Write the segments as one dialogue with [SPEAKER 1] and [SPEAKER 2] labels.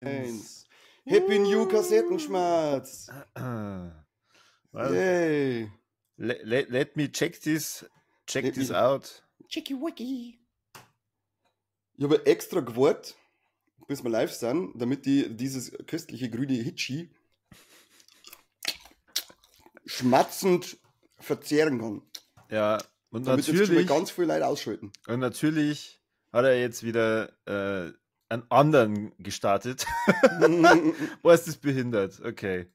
[SPEAKER 1] Eins. Happy New Kassettenschmerz.
[SPEAKER 2] Well,
[SPEAKER 1] Yay.
[SPEAKER 2] let me check this out.
[SPEAKER 1] Chicky Wicky. Ich habe extra gewartet, bis wir live sind, damit ich dieses köstliche grüne Hitschi schmatzend verzehren kann.
[SPEAKER 2] Ja, und
[SPEAKER 1] damit jetzt schon mal
[SPEAKER 2] natürlich,
[SPEAKER 1] ganz viele Leute ausschalten.
[SPEAKER 2] und natürlich hat er jetzt wieder einen anderen gestartet. Boah, ist das behindert. Okay.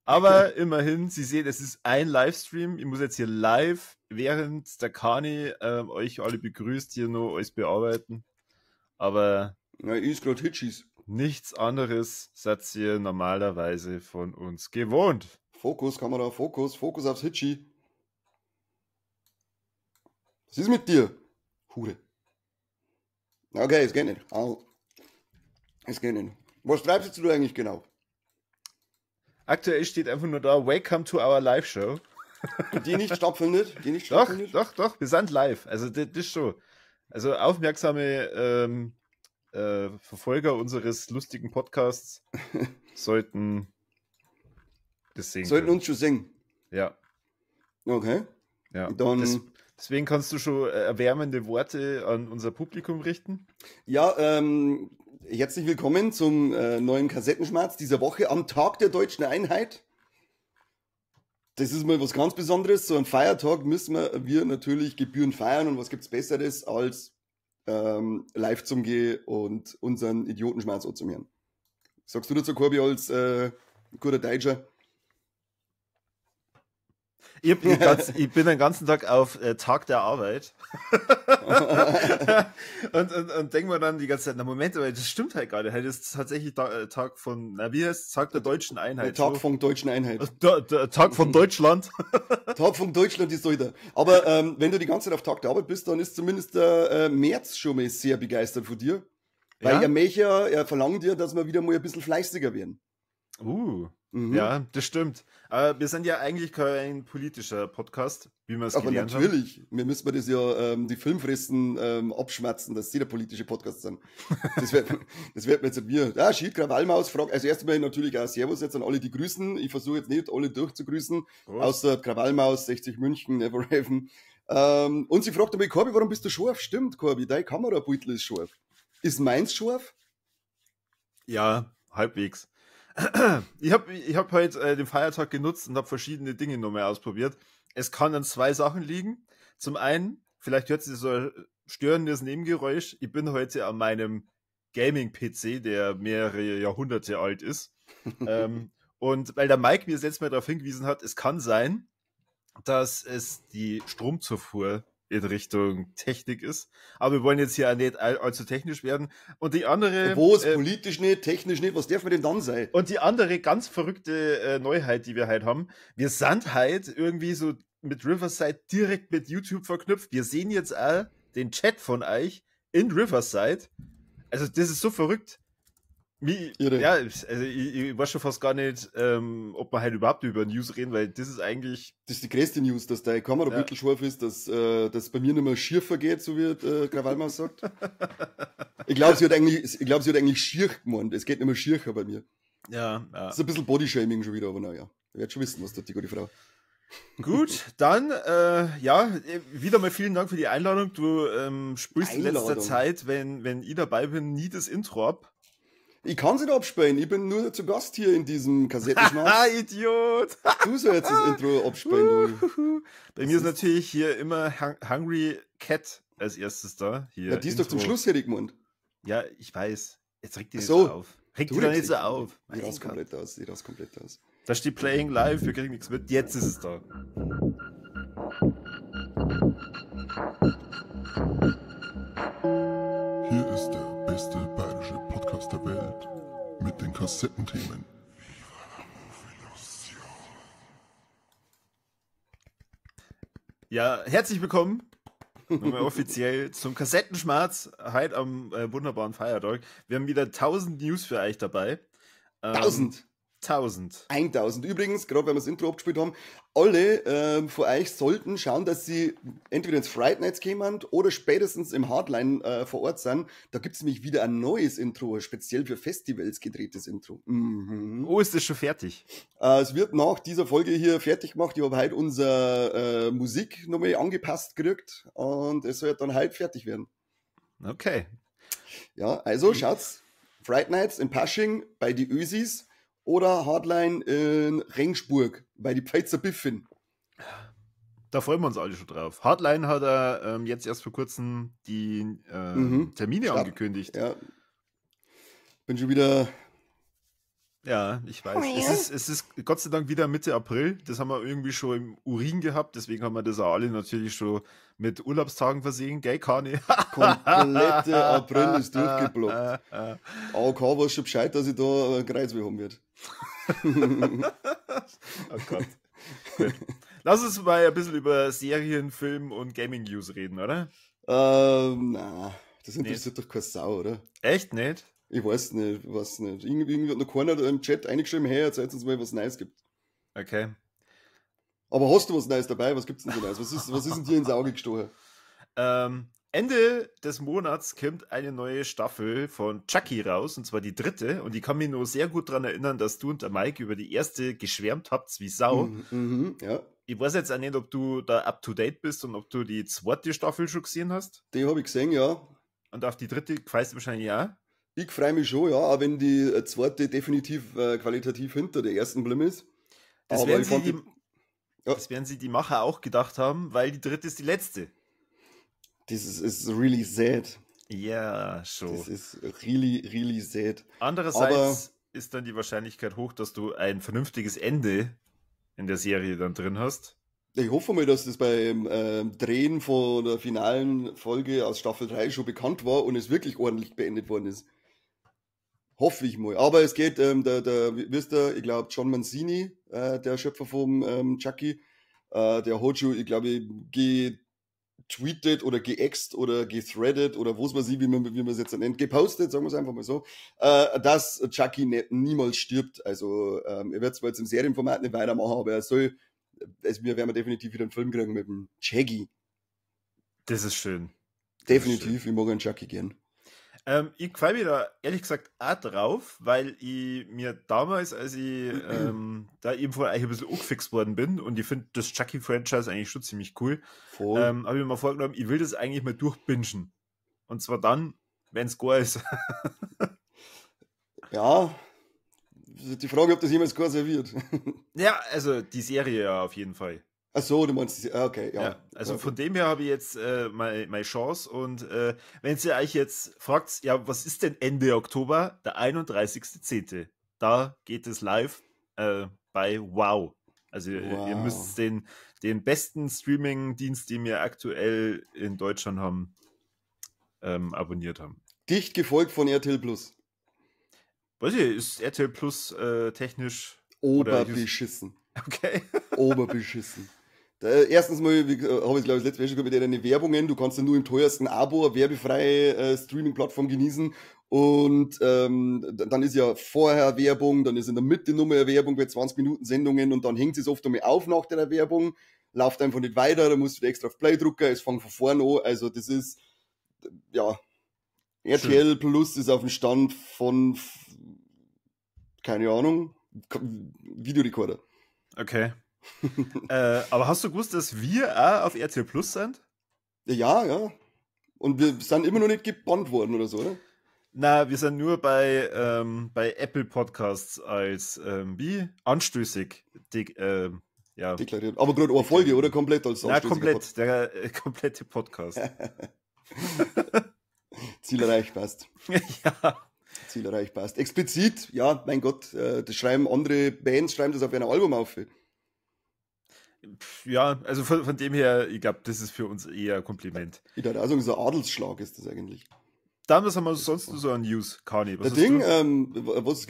[SPEAKER 2] Aber immerhin, Sie sehen, es ist ein Livestream. Ich muss jetzt hier live, während der Kani euch alle begrüßt, hier noch alles bearbeiten. Aber
[SPEAKER 1] Ja, ich ist gerade Hitchis.
[SPEAKER 2] nichts anderes seid ihr normalerweise von uns gewohnt.
[SPEAKER 1] Fokus, Kamera, Fokus aufs Hitschi. Was ist mit dir? Hure. Okay, es geht nicht. Es geht nicht. Was treibst du eigentlich genau?
[SPEAKER 2] Aktuell steht einfach nur da, Welcome to our live show.
[SPEAKER 1] Die nicht stattfindet?
[SPEAKER 2] Doch, wir sind live. Also das schon. Also aufmerksame Verfolger unseres lustigen Podcasts sollten das sehen
[SPEAKER 1] Sollten
[SPEAKER 2] können.
[SPEAKER 1] uns schon singen.
[SPEAKER 2] Ja,
[SPEAKER 1] Okay.
[SPEAKER 2] ja.
[SPEAKER 1] Dann,
[SPEAKER 2] Deswegen kannst du schon erwärmende Worte an unser Publikum richten.
[SPEAKER 1] ja, herzlich willkommen zum neuen Kassettenschmerz dieser Woche am Tag der Deutschen Einheit. Das ist mal was ganz Besonderes. So einen Feiertag müssen wir natürlich gebührend feiern. Und was gibt's Besseres als live zum Gehen und unseren Idiotenschmerz anzuhören? Sagst du dazu, Corby, als guter Deutscher?
[SPEAKER 2] Ich bin den ganzen Tag auf Tag der Arbeit und denke mir dann die ganze Zeit, na Moment, aber das stimmt halt gar nicht. Das ist tatsächlich Tag von, wie heißt es? Tag der Deutschen Einheit.
[SPEAKER 1] Der Tag von Deutschen Einheit.
[SPEAKER 2] Der Tag von Deutschland.
[SPEAKER 1] Tag von Deutschland ist heute. Aber wenn du die ganze Zeit auf Tag der Arbeit bist, dann ist zumindest der Merz schon mal sehr begeistert von dir. Weil er verlangt ja, dass wir wieder mal ein bisschen fleißiger werden.
[SPEAKER 2] Ja, das stimmt. Aber wir sind ja eigentlich kein politischer Podcast, wie wir es
[SPEAKER 1] Aber
[SPEAKER 2] gelernt haben.
[SPEAKER 1] natürlich, wir müssen das ja die Filmfressen abschmerzen, dass sie der politische Podcast sind. Das wird mir jetzt nicht wir. Ja, Schied, Krawallmaus fragt, also erst einmal natürlich auch Servus jetzt an alle, die grüßen. Ich versuche jetzt nicht alle durchzugrüßen, außer Krawallmaus, 60 München, Neverhaven. Und sie fragt einmal, Corby, warum bist du scharf? Stimmt, Corby, dein Kamerabeutel ist scharf. Ist meins scharf?
[SPEAKER 2] Ja, halbwegs. Ich hab heute den Feiertag genutzt und habe verschiedene Dinge nochmal ausprobiert. Es kann an zwei Sachen liegen. Zum einen, vielleicht hört sich so ein störendes Nebengeräusch. Ich bin heute an meinem Gaming-PC, der mehrere Jahrhunderte alt ist. Und weil der Mike mir jetzt mal darauf hingewiesen hat, es kann sein, dass es die Stromzufuhr in Richtung Technik ist. Aber wir wollen jetzt hier auch nicht allzu technisch werden. Und die andere...
[SPEAKER 1] Wo ist politisch nicht, technisch nicht, was darf man denn dann sein?
[SPEAKER 2] Und die andere ganz verrückte Neuheit, die wir halt haben, wir sind halt irgendwie so mit Riverside direkt mit YouTube verknüpft. Wir sehen jetzt auch den Chat von euch in Riverside. Also das ist so verrückt. Ja, also ich weiß schon fast gar nicht, ob wir halt überhaupt über News reden, weil das ist eigentlich...
[SPEAKER 1] Das ist die größte News, dass dein Kamerabeutel scharf ist, dass das bei mir nicht mehr schier vergeht, so wie Krawallmaus sagt. Ich glaube, sie hat eigentlich schier gemeint. Es geht nicht mehr schiercher bei mir.
[SPEAKER 2] Ja.
[SPEAKER 1] Das ist ein bisschen Bodyshaming schon wieder, aber naja. Ihr werdet schon wissen, was tut die gute Frau.
[SPEAKER 2] Gut, dann, wieder mal vielen Dank für die Einladung. Du spielst in letzter Zeit, wenn ich dabei bin, nie das Intro ab.
[SPEAKER 1] Ich kann sie nicht abspielen, ich bin nur zu Gast hier in diesem Kassettenschmerz.
[SPEAKER 2] Ah, Idiot!
[SPEAKER 1] Du sollst jetzt das Intro abspielen, du.
[SPEAKER 2] Bei mir ist natürlich hier immer Hungry Cat als erstes da. Hier,
[SPEAKER 1] ja, die ist doch zum Schluss, hätte ich gemeint.
[SPEAKER 2] Ja, ich weiß. Jetzt regt die nicht so auf. Regt die doch nicht so auf.
[SPEAKER 1] Ich raus komplett aus.
[SPEAKER 2] Da steht Playing Live, wir kriegen nichts mit. Jetzt ist es da.
[SPEAKER 3] Hier ist der beste bayerische Podcast der Welt mit den Kassettenthemen.
[SPEAKER 2] Ja, herzlich willkommen nochmal offiziell zum Kassettenschmerz heute am wunderbaren Feiertag. Wir haben wieder 1000 News für euch dabei.
[SPEAKER 1] 1000?
[SPEAKER 2] 1000.
[SPEAKER 1] 1000. Übrigens, gerade weil wir das Intro abgespielt haben, alle von euch sollten schauen, dass sie entweder ins Fright Nights kommen oder spätestens im Hardline vor Ort sind. Da gibt es nämlich wieder ein neues Intro, ein speziell für Festivals gedrehtes Intro. Mhm.
[SPEAKER 2] Oh, ist das schon fertig?
[SPEAKER 1] Es wird nach dieser Folge hier fertig gemacht. Ich habe heute unsere Musik nochmal angepasst gekriegt und es soll dann heute fertig werden.
[SPEAKER 2] Okay.
[SPEAKER 1] Ja, also schaut's. Fright Nights in Pasching bei die Ösis oder Hardline in Regensburg bei die Pfeizer Biffin.
[SPEAKER 2] Da freuen wir uns alle schon drauf. Hardline hat er jetzt erst vor kurzem die Termine angekündigt.
[SPEAKER 1] Ja. Bin schon wieder...
[SPEAKER 2] Ja, ich weiß. Es ist Gott sei Dank wieder Mitte April. Das haben wir irgendwie schon im Urin gehabt. Deswegen haben wir das auch alle natürlich schon mit Urlaubstagen versehen. Gell, Kani?
[SPEAKER 1] Komplette April ist durchgeblockt. AOK weiß schon Bescheid, dass ich da ein Kreuzweh haben wird.
[SPEAKER 2] Oh Gott. Gut. Lass uns mal ein bisschen über Serien, Film und Gaming-News reden, oder?
[SPEAKER 1] Na, das interessiert doch keine Sau, oder?
[SPEAKER 2] Echt nicht?
[SPEAKER 1] Ich weiß nicht. Irgendwie hat noch keiner im Chat eingeschrieben, hey, erzählt uns mal, was Neues gibt.
[SPEAKER 2] Okay.
[SPEAKER 1] Aber hast du was Neues dabei? Was gibt's denn so Neues? Was ist denn dir ins Auge gestochen?
[SPEAKER 2] Ende des Monats kommt eine neue Staffel von Chucky raus, und zwar die 3. Und ich kann mich nur sehr gut daran erinnern, dass du und der Mike über die erste geschwärmt habt, wie Sau.
[SPEAKER 1] Ja.
[SPEAKER 2] Ich weiß jetzt auch nicht, ob du da up to date bist und ob du die 2. Staffel schon gesehen hast.
[SPEAKER 1] Die habe ich gesehen, ja.
[SPEAKER 2] Und auf die 3. freust du wahrscheinlich auch.
[SPEAKER 1] Ich freue mich schon, ja, auch wenn die 2. definitiv qualitativ hinter der ersten Blim ist.
[SPEAKER 2] Das
[SPEAKER 1] Aber
[SPEAKER 2] werden,
[SPEAKER 1] ich fand
[SPEAKER 2] das werden sie die Macher auch gedacht haben, weil die 3. ist die letzte.
[SPEAKER 1] Das ist really sad.
[SPEAKER 2] Ja, schon.
[SPEAKER 1] Das ist really, really sad.
[SPEAKER 2] Andererseits ist dann die Wahrscheinlichkeit hoch, dass du ein vernünftiges Ende in der Serie dann drin hast.
[SPEAKER 1] Ich hoffe mal, dass das beim Drehen von der finalen Folge aus Staffel 3 schon bekannt war und es wirklich ordentlich beendet worden ist. Hoffe ich mal. Aber es geht, wisst ihr, ich glaube, John Mancini, der Schöpfer vom Chucky, der hat schon, ich glaube, getweetet oder geäxt oder gethreadet oder was weiß ich, wie man es jetzt nennt, gepostet, sagen wir es einfach mal so, dass Chucky niemals stirbt. Also er wird zwar jetzt im Serienformat nicht weitermachen, aber wir werden definitiv wieder einen Film kriegen mit dem Shaggy.
[SPEAKER 2] Das ist schön.
[SPEAKER 1] Definitiv, ich mag einen Chucky gern.
[SPEAKER 2] Ich freue mich da ehrlich gesagt auch drauf, weil ich mir damals, als ich da eben von euch ein bisschen angefixt worden bin und ich finde das Chucky-Franchise eigentlich schon ziemlich cool, habe ich mir mal vorgenommen, ich will das eigentlich mal durchbingen. Und zwar dann, wenn es gar ist.
[SPEAKER 1] Ja, die Frage, ob das jemals gar serviert.
[SPEAKER 2] Ja, also die Serie ja auf jeden Fall.
[SPEAKER 1] Ach so, du meinst, okay, ja.
[SPEAKER 2] Also von dem her habe ich jetzt meine Chance und wenn ihr euch jetzt fragt, ja, was ist denn Ende Oktober? Der 31.10. Da geht es live bei Wow. Also ihr müsst den besten Streaming-Dienst, den wir aktuell in Deutschland haben, abonniert haben.
[SPEAKER 1] Dicht gefolgt von RTL Plus.
[SPEAKER 2] Weiß ich, ist RTL Plus technisch
[SPEAKER 1] Oberbeschissen.
[SPEAKER 2] Okay.
[SPEAKER 1] Oberbeschissen. Erstens mal, habe ich glaube ich letzte Woche schon mit deine Werbungen, du kannst ja nur im teuersten Abo eine werbefreie Streaming-Plattform genießen und dann ist ja vorher Werbung, dann ist in der Mitte nochmal eine Werbung bei 20 Minuten Sendungen und dann hängt es oft einmal auf nach der Werbung, läuft einfach nicht weiter, da musst du wieder extra auf Play drücken, es fängt von vorne an, also das ist, ja, RTL Plus ist auf dem Stand von, keine Ahnung, Videorekorder.
[SPEAKER 2] Okay. Aber hast du gewusst, dass wir auch auf RTL Plus sind?
[SPEAKER 1] Ja. Und wir sind immer noch nicht gebannt worden oder so, oder?
[SPEAKER 2] Na, wir sind nur bei Apple Podcasts als wie anstößig
[SPEAKER 1] deklariert. Aber gerade eine Folge oder komplett als
[SPEAKER 2] anstößig? Na, komplett, der komplette Podcast.
[SPEAKER 1] Ziel erreicht, passt.
[SPEAKER 2] Ja.
[SPEAKER 1] Ziel erreicht, passt. Explizit, ja, mein Gott, das schreiben andere Bands, schreiben das auf ein Album auf.
[SPEAKER 2] Ja, also von dem her, ich glaube, das ist für uns eher ein Kompliment.
[SPEAKER 1] Ich dachte also, so ein Adelsschlag ist das eigentlich.
[SPEAKER 2] Dann, was haben wir sonst noch so an News, Kani?
[SPEAKER 1] Das Ding, was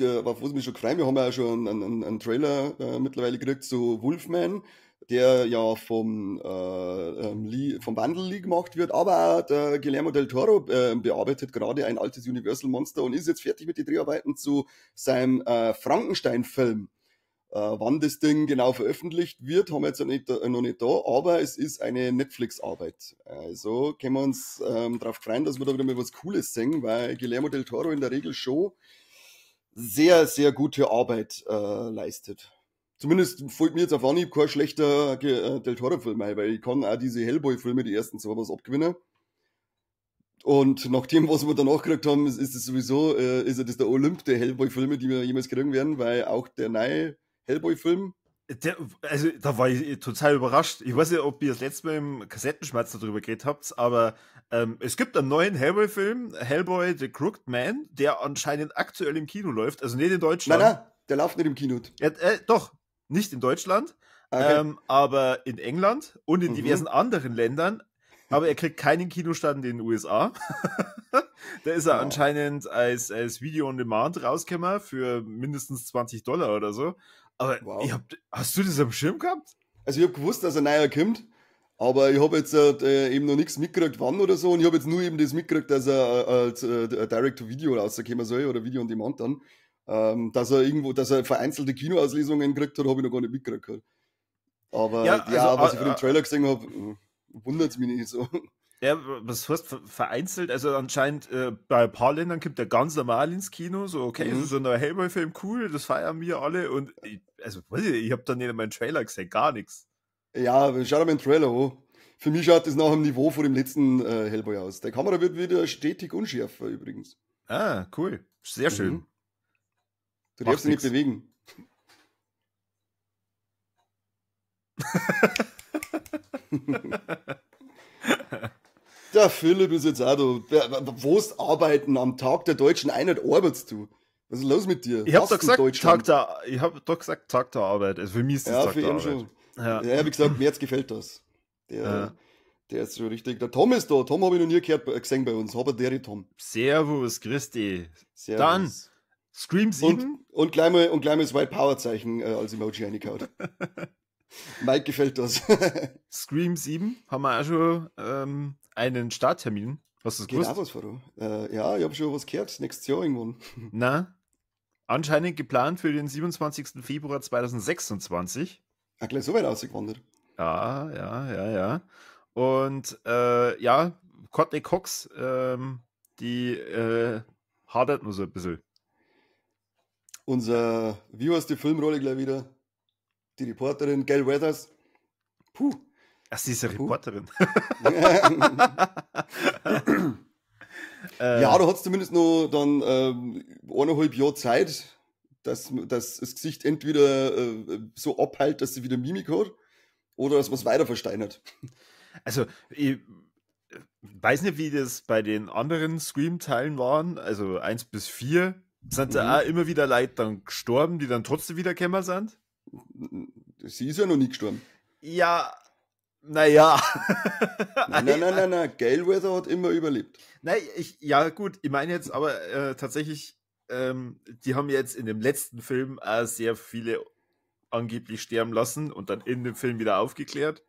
[SPEAKER 1] mich schon gefreut, wir haben ja schon einen Trailer mittlerweile gekriegt zu Wolfman. der ja vom Wandel Lee gemacht wird, aber auch der Guillermo del Toro bearbeitet gerade ein altes Universal-Monster und ist jetzt fertig mit den Dreharbeiten zu seinem Frankenstein-Film. Wann das Ding genau veröffentlicht wird, haben wir jetzt noch nicht da, aber es ist eine Netflix-Arbeit. Also können wir uns darauf freuen, dass wir da wieder mal was Cooles sehen, weil Guillermo del Toro in der Regel schon sehr, sehr gute Arbeit leistet. Zumindest fällt mir jetzt auf Anhieb kein schlechter Del Toro-Film ein, weil ich kann auch diese Hellboy-Filme, die ersten zwei, was abgewinnen. Und nach dem, was wir danach gekriegt haben, ist es sowieso, ist ja das der Olymp der Hellboy-Filme, die wir jemals kriegen werden, weil auch der neue Hellboy-Film.
[SPEAKER 2] Also, da war ich total überrascht. Ich weiß nicht, ob ihr das letzte Mal im Kassettenschmerz darüber geredet habt, aber es gibt einen neuen Hellboy-Film, Hellboy The Crooked Man, der anscheinend aktuell im Kino läuft, also nicht in Deutschland.
[SPEAKER 1] Nein, der läuft nicht im Kino.
[SPEAKER 2] Ja, doch, nicht in Deutschland,
[SPEAKER 1] Okay.
[SPEAKER 2] aber in England und in diversen anderen Ländern. Aber er kriegt keinen Kinostart in den USA. Da ist er anscheinend als Video on Demand rausgekommen für mindestens $20 oder so. Aber hast du das am Schirm gehabt?
[SPEAKER 1] Also ich habe gewusst, dass er neuer kommt, aber ich habe jetzt eben noch nichts mitgekriegt, wann oder so. Und ich habe jetzt nur eben das mitgekriegt, dass er als Direct-to-Video rauskommen soll oder Video on Demand dann. Dass er vereinzelte Kinoauslesungen gekriegt hat, habe ich noch gar nicht mitgekriegt. Aber was ich von dem Trailer gesehen habe, wundert es mich nicht so.
[SPEAKER 2] Ja, was heißt vereinzelt? Also anscheinend bei ein paar Ländern kommt der ganz normal ins Kino, so okay, so ein neuer Hellboy-Film, cool, das feiern wir alle und ich habe dann nicht einmal einen Trailer gesehen, gar nichts.
[SPEAKER 1] Ja, schau dir mal den Trailer an. Für mich schaut das nach dem Niveau von dem letzten Hellboy aus. Der Kamera wird wieder stetig unschärfer übrigens.
[SPEAKER 2] Ah, cool. Sehr schön.
[SPEAKER 1] Du darfst dich nicht bewegen. Der Philipp ist jetzt auch da. Wo's arbeiten am Tag der Deutschen Einheit arbeitest du? Was ist los mit dir?
[SPEAKER 2] Ich hab doch gesagt, Tag der Arbeit. Also für mich ist das Tag der Arbeit. Schon.
[SPEAKER 1] Ja, wie gesagt, mir jetzt gefällt das. Der ist schon richtig. Der Tom ist da. Tom habe ich noch nie gesehen bei uns. Aber der Tom.
[SPEAKER 2] Servus, Christi.
[SPEAKER 1] Servus.
[SPEAKER 2] Dann Scream 7.
[SPEAKER 1] Und gleich mal das White Power Zeichen als Emoji reingehauen. Mike gefällt das.
[SPEAKER 2] Scream 7 haben wir auch schon einen Starttermin. Hast du das gewusst?
[SPEAKER 1] Geht auch was vor, ja, ich habe schon was gehört. Nächstes Jahr irgendwann.
[SPEAKER 2] Na, anscheinend geplant für den 27. Februar 2026.
[SPEAKER 1] Ach, gleich so weit ausgewandert.
[SPEAKER 2] Ja. Und Courtney Cox, die hadert nur so ein bisschen.
[SPEAKER 1] Wie heißt die Filmrolle gleich wieder? Die Reporterin Gail Weathers. Puh.
[SPEAKER 2] Ach, sie ist eine Reporterin.
[SPEAKER 1] Ja, da hat es zumindest noch dann 1,5 Jahre Zeit, dass das Gesicht entweder so abheilt, dass sie wieder Mimik hat, oder dass man es weiter versteinert.
[SPEAKER 2] Also, ich weiß nicht, wie das bei den anderen Scream-Teilen waren, also 1 bis 4. Sind da auch immer wieder Leute dann gestorben, die dann trotzdem wiedergekommen sind?
[SPEAKER 1] Sie ist ja noch nie gestorben.
[SPEAKER 2] Ja, naja.
[SPEAKER 1] Nein. Gail Weather hat immer überlebt.
[SPEAKER 2] Nein, gut, ich meine jetzt aber tatsächlich, die haben jetzt in dem letzten Film auch sehr viele angeblich sterben lassen und dann in dem Film wieder aufgeklärt.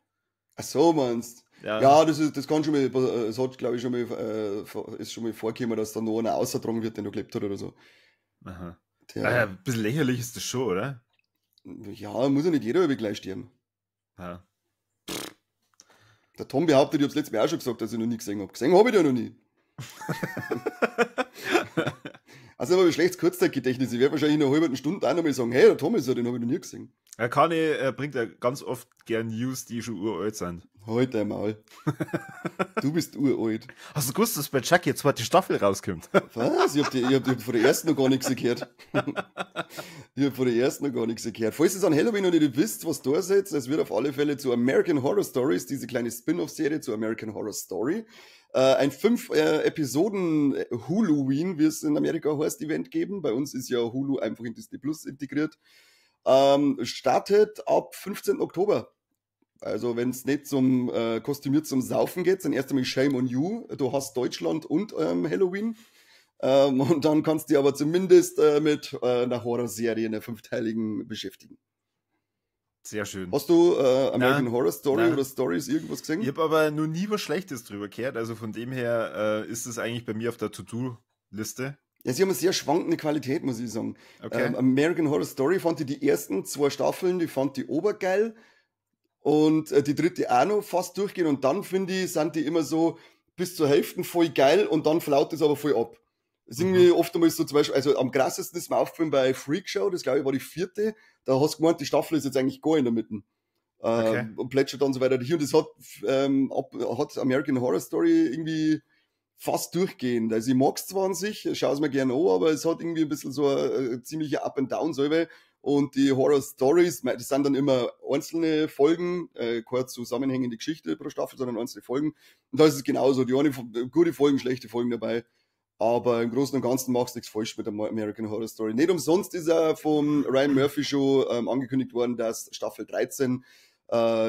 [SPEAKER 1] Ach so, meinst du? Ja, das kann schon mal, es hat, glaube ich, ist schon mal vorgekommen, dass da noch einer ausgetragen wird, der noch gelebt hat oder so.
[SPEAKER 2] Aha. Ein bisschen lächerlich ist das schon, oder?
[SPEAKER 1] Ja, muss ja nicht jeder über gleich sterben.
[SPEAKER 2] Ja.
[SPEAKER 1] Der Tom behauptet, ich habe es letztes Mal auch schon gesagt, dass ich noch nie gesehen habe. Gesehen habe ich den noch nie. Also aber ein schlechtes Kurzzeitgedächtnis. Ich werde wahrscheinlich in einer halben Stunde auch noch mal sagen, hey, der Tom ist ja, den habe ich noch nie gesehen.
[SPEAKER 2] Er bringt ja ganz oft gern News, die schon uralt sind.
[SPEAKER 1] Halt dein Maul. Du bist uralt.
[SPEAKER 2] Hast du gewusst, dass bei Chucky jetzt zweite Staffel rauskommt?
[SPEAKER 1] Was? Ich hab von der ersten noch gar nichts gehört. Falls ihr es an Halloween noch nicht wisst, was da ist, es wird auf alle Fälle zu American Horror Stories, diese kleine Spin-off-Serie zu American Horror Story, ein 5 Episoden Huluween, wie es in Amerika heißt, Event geben. Bei uns ist ja Hulu einfach in Disney Plus integriert. Startet ab 15. Oktober. Also wenn es nicht kostümiert zum Saufen geht, dann erst einmal Shame on You. Du hast Deutschland und Halloween. Und dann kannst du dich aber zumindest mit einer Horrorserie, einer 5-teiligen, beschäftigen.
[SPEAKER 2] Sehr schön.
[SPEAKER 1] Hast du American
[SPEAKER 2] Nein,
[SPEAKER 1] Horror Story
[SPEAKER 2] nein.
[SPEAKER 1] oder Stories irgendwas gesehen?
[SPEAKER 2] Ich habe aber noch nie was Schlechtes drüber gehört, also von dem her ist es eigentlich bei mir auf der To-Do-Liste.
[SPEAKER 1] Ja, sie haben eine sehr schwankende Qualität, muss ich sagen.
[SPEAKER 2] Okay.
[SPEAKER 1] American Horror Story fand ich die ersten 2 Staffeln, die fand ich obergeil. Und die dritte auch noch fast durchgehen. Und dann, finde ich, sind die immer so bis zur Hälfte voll geil und dann flaut es aber voll ab. Das ist irgendwie oft einmal so zum Beispiel, also am krassesten ist mir aufgefallen bei Freak Show, das glaube ich war die 4. Da hast du gemeint, die Staffel ist jetzt eigentlich gar in der Mitte.
[SPEAKER 2] Okay.
[SPEAKER 1] Und plätschert dann so weiter dahin. Und das hat American Horror Story irgendwie fast durchgehend. Also ich mag's zwar an sich, schaue es mir gerne an, aber es hat irgendwie ein bisschen so eine ziemliche Up and Down selber. Und die Horror Stories, das sind dann immer einzelne Folgen, keine zusammenhängende Geschichte pro Staffel, sondern einzelne Folgen. Und da ist es genauso, die eine gute Folgen, schlechte Folgen dabei. Aber im Großen und Ganzen machst du nichts falsch mit der American Horror Story. Nicht umsonst ist er vom Ryan Murphy Show angekündigt worden, dass Staffel 13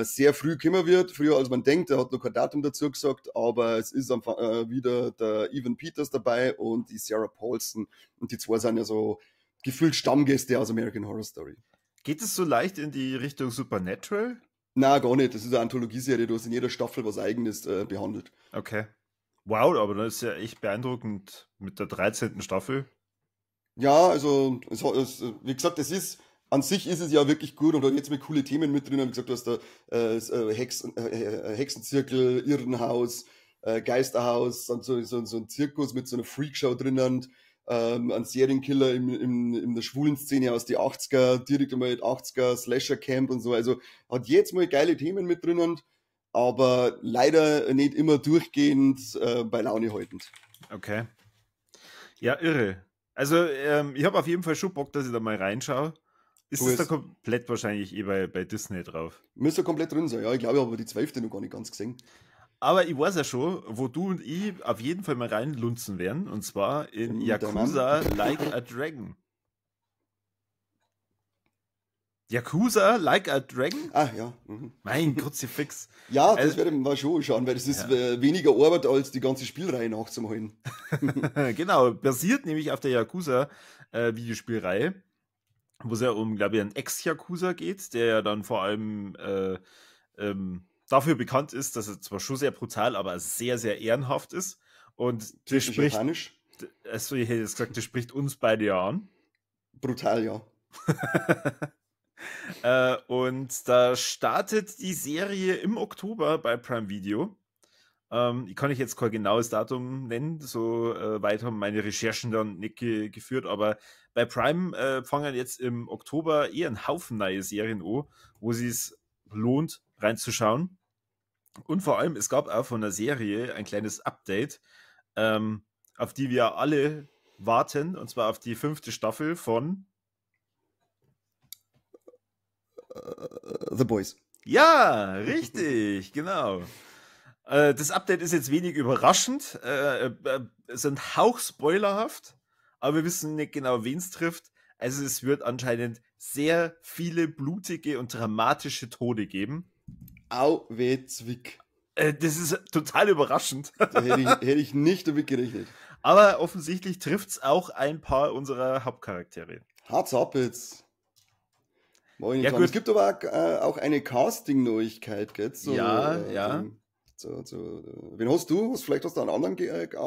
[SPEAKER 1] sehr früh kommen wird, früher als man denkt. Er hat noch kein Datum dazu gesagt, aber es ist wieder der Evan Peters dabei und die Sarah Paulson. Und die zwei sind ja so gefühlt Stammgäste aus American Horror Story.
[SPEAKER 2] Geht es so leicht in die Richtung Supernatural?
[SPEAKER 1] Na, gar nicht. Das ist eine Anthologieserie, du hast in jeder Staffel was Eigenes behandelt.
[SPEAKER 2] Okay. Wow, aber das ist ja echt beeindruckend mit der 13. Staffel.
[SPEAKER 1] Ja, also, wie gesagt, an sich ist es ja wirklich gut und da jetzt mit coole Themen mit drin. Wie gesagt, du hast da Hexenzirkel, Irrenhaus, Geisterhaus, und so ein Zirkus mit so einer Freakshow drinnen, ein Serienkiller in der schwulen Szene aus die 80er, direkt einmal 80er Slasher Camp und so. Also hat jetzt mal geile Themen mit drinnen, aber leider nicht immer durchgehend bei Laune haltend.
[SPEAKER 2] Okay. Ja, irre. Also, ich habe auf jeden Fall schon Bock, dass ich da mal reinschaue. Ist es da komplett wahrscheinlich bei Disney drauf?
[SPEAKER 1] Müsste komplett drin sein, ja. Ich glaube, ich habe die 12. noch gar nicht ganz gesehen.
[SPEAKER 2] Aber ich weiß ja schon, wo du und ich auf jeden Fall mal reinlunzen werden. Und zwar in Yakuza Like a Dragon. Yakuza Like a Dragon?
[SPEAKER 1] Ah, ja. Mhm.
[SPEAKER 2] Mein Gott, sie fix.
[SPEAKER 1] Ja, das werde ich mal schon schauen, weil das ist weniger Arbeit als die ganze Spielreihe nachzuholen.
[SPEAKER 2] Genau, basiert nämlich auf der Yakuza-Videospielreihe, wo es ja um, glaube ich, einen Ex-Yakuza geht, der ja dann vor allem dafür bekannt ist, dass er zwar schon sehr brutal, aber sehr, sehr ehrenhaft ist. Und das spricht, also ich hätte jetzt gesagt, das spricht uns beide ja an.
[SPEAKER 1] Brutal, ja.
[SPEAKER 2] Und da startet die Serie im Oktober bei Prime Video. Ich kann nicht jetzt kein genaues Datum nennen, so weit haben meine Recherchen dann nicht geführt, aber bei Prime fangen jetzt im Oktober eher ein Haufen neue Serien an, wo es sich lohnt, reinzuschauen. Und vor allem, es gab auch von der Serie ein kleines Update, auf die wir alle warten, und zwar auf die 5. Staffel von
[SPEAKER 1] The Boys.
[SPEAKER 2] Ja, richtig, genau. Das Update ist jetzt wenig überraschend, ist ein Hauch spoilerhaft, aber wir wissen nicht genau, wen es trifft. Also es wird anscheinend sehr viele blutige und dramatische Tode geben.
[SPEAKER 1] Au, weh, Zwick.
[SPEAKER 2] Das ist total überraschend.
[SPEAKER 1] Da hätte ich nicht damit gerechnet.
[SPEAKER 2] Aber offensichtlich trifft es auch ein paar unserer Hauptcharaktere.
[SPEAKER 1] Hart's ab jetzt.
[SPEAKER 2] Ja, gut.
[SPEAKER 1] Es gibt aber auch eine Casting-Neuigkeit, gell? So,
[SPEAKER 2] ja.
[SPEAKER 1] Wen hast du? Vielleicht hast du einen anderen?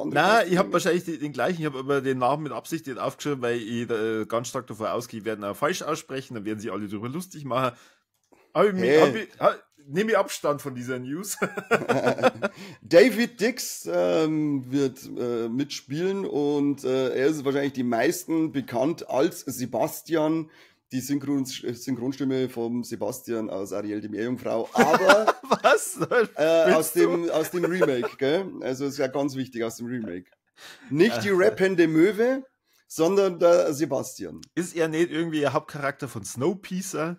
[SPEAKER 2] Nein, ich habe wahrscheinlich den gleichen. Ich habe aber den Namen mit Absicht nicht aufgeschrieben, weil ich ganz stark davon ausgehe, werden auch falsch aussprechen, dann werden sie alle darüber lustig machen. Nehme ich Abstand von dieser News.
[SPEAKER 1] David Dix wird mitspielen und er ist wahrscheinlich die meisten bekannt als Sebastian, die Synchronstimme vom Sebastian aus Ariel, die Meerjungfrau, aber
[SPEAKER 2] was?
[SPEAKER 1] aus dem Remake, gell? Also ist ja ganz wichtig, aus dem Remake. Nicht die rappende Möwe, sondern der Sebastian.
[SPEAKER 2] Ist er nicht irgendwie ein Hauptcharakter von Snowpiercer?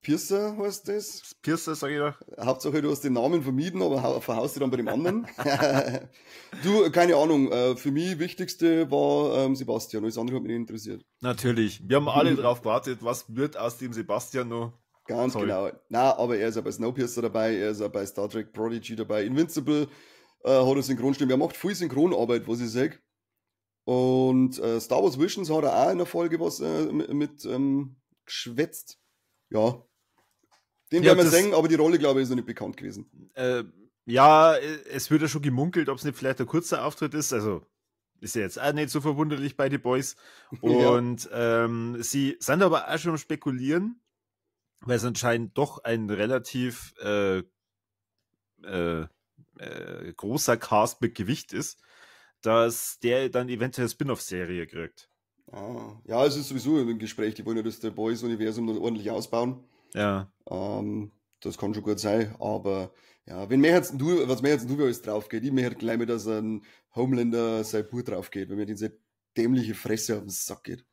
[SPEAKER 1] Piercer heißt das?
[SPEAKER 2] Piercer, sag ich doch.
[SPEAKER 1] Hauptsache, du hast den Namen vermieden, aber verhaust dich dann bei dem anderen. Du, keine Ahnung, für mich wichtigste war Sebastian, alles andere hat mich nicht interessiert.
[SPEAKER 2] Natürlich, wir haben alle drauf gewartet, was wird aus dem Sebastian noch?
[SPEAKER 1] Ganz genau. Na, aber er ist ja bei Snowpiercer dabei, er ist ja bei Star Trek Prodigy dabei, Invincible hat er Synchronstimme, er macht viel Synchronarbeit, was ich sage. Und Star Wars Visions hat er auch in der Folge was mit geschwätzt. Ja. Den
[SPEAKER 2] Ja,
[SPEAKER 1] werden wir
[SPEAKER 2] das-
[SPEAKER 1] sehen, aber die Rolle, glaube ich, ist noch nicht bekannt gewesen.
[SPEAKER 2] Ja, es wird ja schon gemunkelt, ob es nicht vielleicht ein kurzer Auftritt ist. Also ist ja jetzt auch nicht so verwunderlich bei den Boys. Und sie sind aber auch schon am Spekulieren, weil es anscheinend doch ein relativ großer Cast mit Gewicht ist, dass der dann eventuell eine Spin-off-Serie kriegt.
[SPEAKER 1] Ja, es ist sowieso ein Gespräch. Die wollen ja das The Boys-Universum noch ordentlich ausbauen.
[SPEAKER 2] Ja.
[SPEAKER 1] Das kann schon gut sein, aber ja, was mehr jetzt du alles drauf geht, ich möchte gleich mal, dass ein Homelander sein Bur drauf geht, wenn mir diese dämliche Fresse auf den Sack geht.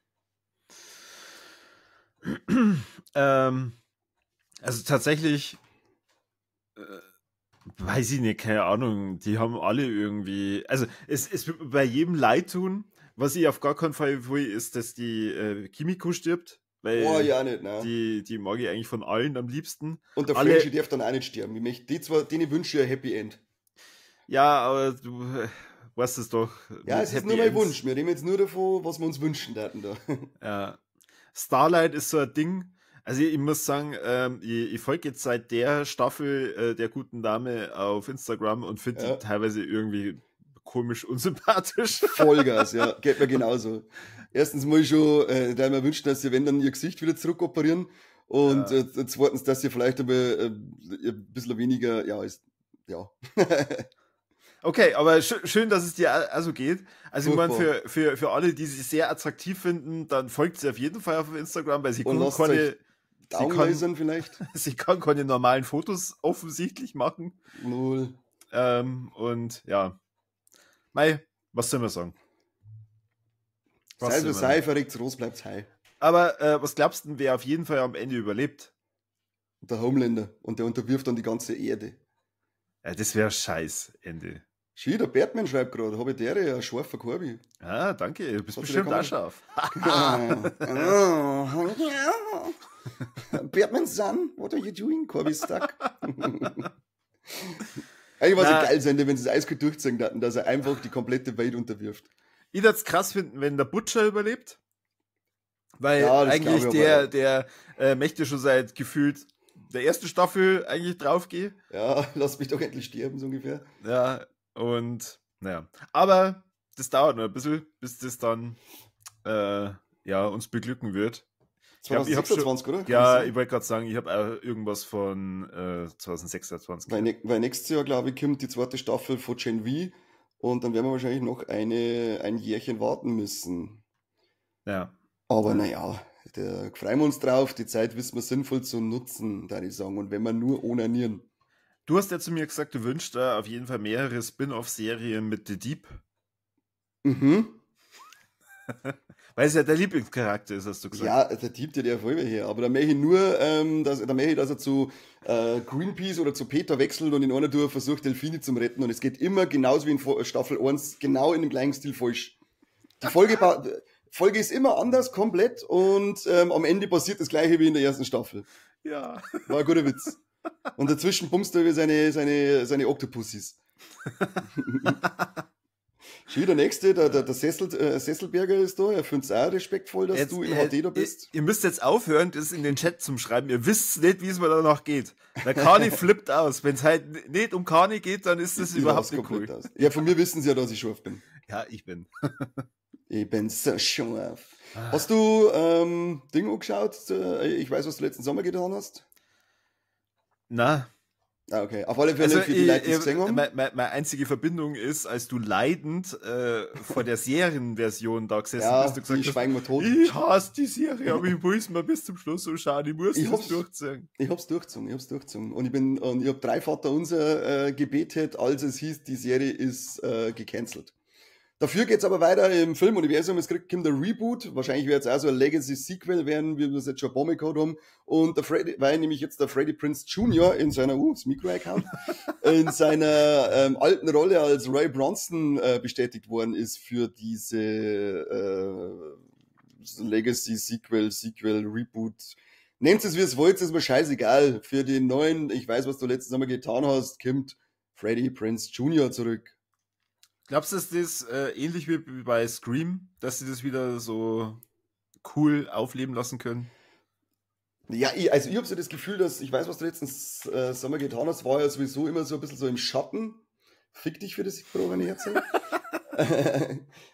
[SPEAKER 2] Also tatsächlich, weiß ich nicht, keine Ahnung, die haben alle irgendwie, also es wird mir bei jedem leid tun, was ich auf gar keinen Fall will, ist, dass die Kimiko stirbt, weil
[SPEAKER 1] Oh, ja, nicht, ne?
[SPEAKER 2] die mag ich eigentlich von allen am liebsten.
[SPEAKER 1] Und der
[SPEAKER 2] alle-
[SPEAKER 1] Frenchie darf dann auch nicht sterben. Ich möchte denen wünsche ich ein Happy End.
[SPEAKER 2] Ja, aber du weißt es doch.
[SPEAKER 1] Ja,
[SPEAKER 2] mit
[SPEAKER 1] es ist
[SPEAKER 2] Happy
[SPEAKER 1] nur mein
[SPEAKER 2] Ends.
[SPEAKER 1] Wunsch. Wir reden jetzt nur davon, was wir uns wünschen daten da.
[SPEAKER 2] Ja. Starlight ist so ein Ding. Also ich muss sagen, ich folge jetzt seit der Staffel der guten Dame auf Instagram und finde
[SPEAKER 1] Ja.
[SPEAKER 2] die teilweise irgendwie komisch unsympathisch.
[SPEAKER 1] Vollgas, ja. Geht mir genauso. Erstens mal schon, da mir wünschen, dass sie, wenn dann ihr Gesicht wieder zurückoperieren. Und zweitens, dass sie vielleicht aber ein bisschen weniger, ja, ist, ja.
[SPEAKER 2] Okay, aber schön, dass es dir also geht. Also ich meine,
[SPEAKER 1] Furchtbar.
[SPEAKER 2] für alle, die sie sehr attraktiv finden, dann folgt sie auf jeden Fall auf Instagram, weil sie
[SPEAKER 1] Und
[SPEAKER 2] kann
[SPEAKER 1] lasst
[SPEAKER 2] keine,
[SPEAKER 1] euch Downlasern vielleicht?
[SPEAKER 2] sie kann keine normalen Fotos offensichtlich machen.
[SPEAKER 1] Null.
[SPEAKER 2] Und ja, Mei, was soll man sagen? Was
[SPEAKER 1] Sei
[SPEAKER 2] soll
[SPEAKER 1] für
[SPEAKER 2] man-
[SPEAKER 1] sei, verreckt's Ross bleibt's high.
[SPEAKER 2] Aber was glaubst du, denn, wer auf jeden Fall am Ende überlebt?
[SPEAKER 1] Der Homelander. Und der unterwirft dann die ganze Erde.
[SPEAKER 2] Ja, das wäre scheiß Ende.
[SPEAKER 1] Schau, der Batman schreibt gerade, habe ich der ein scharfer Korbi.
[SPEAKER 2] Ah, danke, du bist
[SPEAKER 1] Was
[SPEAKER 2] bestimmt
[SPEAKER 1] der
[SPEAKER 2] auch scharf.
[SPEAKER 1] Batman son, what are you doing? Corby stuck. Eigentlich war
[SPEAKER 2] Na.
[SPEAKER 1] es geil sein, wenn sie es eiskalt durchziehen hatten, dass er einfach die komplette Welt unterwirft.
[SPEAKER 2] Ich würde es krass finden, wenn der Butcher überlebt. Weil
[SPEAKER 1] Ja, das
[SPEAKER 2] eigentlich
[SPEAKER 1] glaub ich aber,
[SPEAKER 2] der möchte schon seit gefühlt der ersten Staffel eigentlich draufgehen.
[SPEAKER 1] Ja, lass mich doch endlich sterben, so ungefähr.
[SPEAKER 2] Ja, und naja. Aber das dauert noch ein bisschen, bis das dann uns beglücken wird. Ich hab
[SPEAKER 1] 2026, oder? Kann
[SPEAKER 2] Ja,
[SPEAKER 1] das sein?
[SPEAKER 2] ich wollte gerade sagen, ich habe auch irgendwas von 2026.
[SPEAKER 1] Weil nächstes Jahr, glaube ich, kommt die zweite Staffel von Gen V und dann werden wir wahrscheinlich noch ein Jährchen warten müssen.
[SPEAKER 2] Ja.
[SPEAKER 1] Aber naja, da freuen wir uns drauf, die Zeit wissen wir sinnvoll zu nutzen, da ich sagen. Und wenn wir nur onanieren.
[SPEAKER 2] Du hast ja zu mir gesagt, du wünschst da auf jeden Fall mehrere Spin-off-Serien mit The Deep,
[SPEAKER 1] Mhm.
[SPEAKER 2] weil es ja der Lieblingscharakter ist, hast du gesagt.
[SPEAKER 1] Ja, der Dieb, der voll her. Aber da möchte ich nur, dass er zu Greenpeace oder zu Peter wechselt und in einer Tour versucht, Delfine zu retten. Und es geht immer genauso wie in Staffel 1, genau in dem gleichen Stil falsch. Die Folge ist immer anders, komplett. Und am Ende passiert das gleiche wie in der ersten Staffel.
[SPEAKER 2] Ja.
[SPEAKER 1] War ein guter Witz. Und dazwischen pumpst er über seine Octopussies. Schön, der nächste, der Sesselberger ist da. Er findet es auch respektvoll, dass du in HD da bist.
[SPEAKER 2] Ihr müsst jetzt aufhören, das in den Chat zu schreiben. Ihr wisst nicht, wie es mir danach geht. Der Kani flippt aus. Wenn es halt nicht um Kani geht, dann ist das
[SPEAKER 1] Ich
[SPEAKER 2] überhaupt
[SPEAKER 1] raste
[SPEAKER 2] nicht cool.
[SPEAKER 1] komplett aus. Ja, von mir wissen sie ja, dass ich scharf bin.
[SPEAKER 2] Ja, ich bin.
[SPEAKER 1] Ich bin so scharf.
[SPEAKER 2] Ah.
[SPEAKER 1] Hast du Ding angeschaut? Ich weiß, was du letzten Sommer getan hast.
[SPEAKER 2] Na,
[SPEAKER 1] Ah, okay. Auf alle Fälle für die Leute, die es gesehen haben.
[SPEAKER 2] meine einzige Verbindung ist, als du leidend vor der Serienversion da gesessen
[SPEAKER 1] Ja,
[SPEAKER 2] bist, du gesagt
[SPEAKER 1] die
[SPEAKER 2] hast,
[SPEAKER 1] schweigen wir tot.
[SPEAKER 2] ich hasse die Serie, aber ich will es mal bis zum Schluss so schauen, ich muss
[SPEAKER 1] Ich
[SPEAKER 2] das
[SPEAKER 1] hab's-
[SPEAKER 2] durchziehen.
[SPEAKER 1] Ich hab's durchgezogen. Und ich hab drei Vater unser gebetet, als es hieß, die Serie ist gecancelt. Dafür geht's aber weiter im Filmuniversum. Es kommt ein Reboot. Wahrscheinlich wird es auch so ein Legacy-Sequel werden, wie wir es jetzt schon Bombe gehabt haben. Und weil nämlich jetzt der Freddie Prinze Jr. in seiner, das Mikro-Account, in seiner alten Rolle als Ray Bronson bestätigt worden ist für diese Legacy-Sequel, Reboot. Nehmt es, wie es wollt, ist mir scheißegal. Für den neuen, ich weiß, was du letztes Mal getan hast, kommt Freddie Prinze Jr. zurück.
[SPEAKER 2] Glaubst du, dass das ähnlich wie bei Scream, dass sie das wieder so cool aufleben lassen können?
[SPEAKER 1] Ja, ich habe so das Gefühl, dass ich weiß, was du letztens Sommer getan hast, war ja sowieso immer so ein bisschen so im Schatten. Fick dich für das verlorene Herz.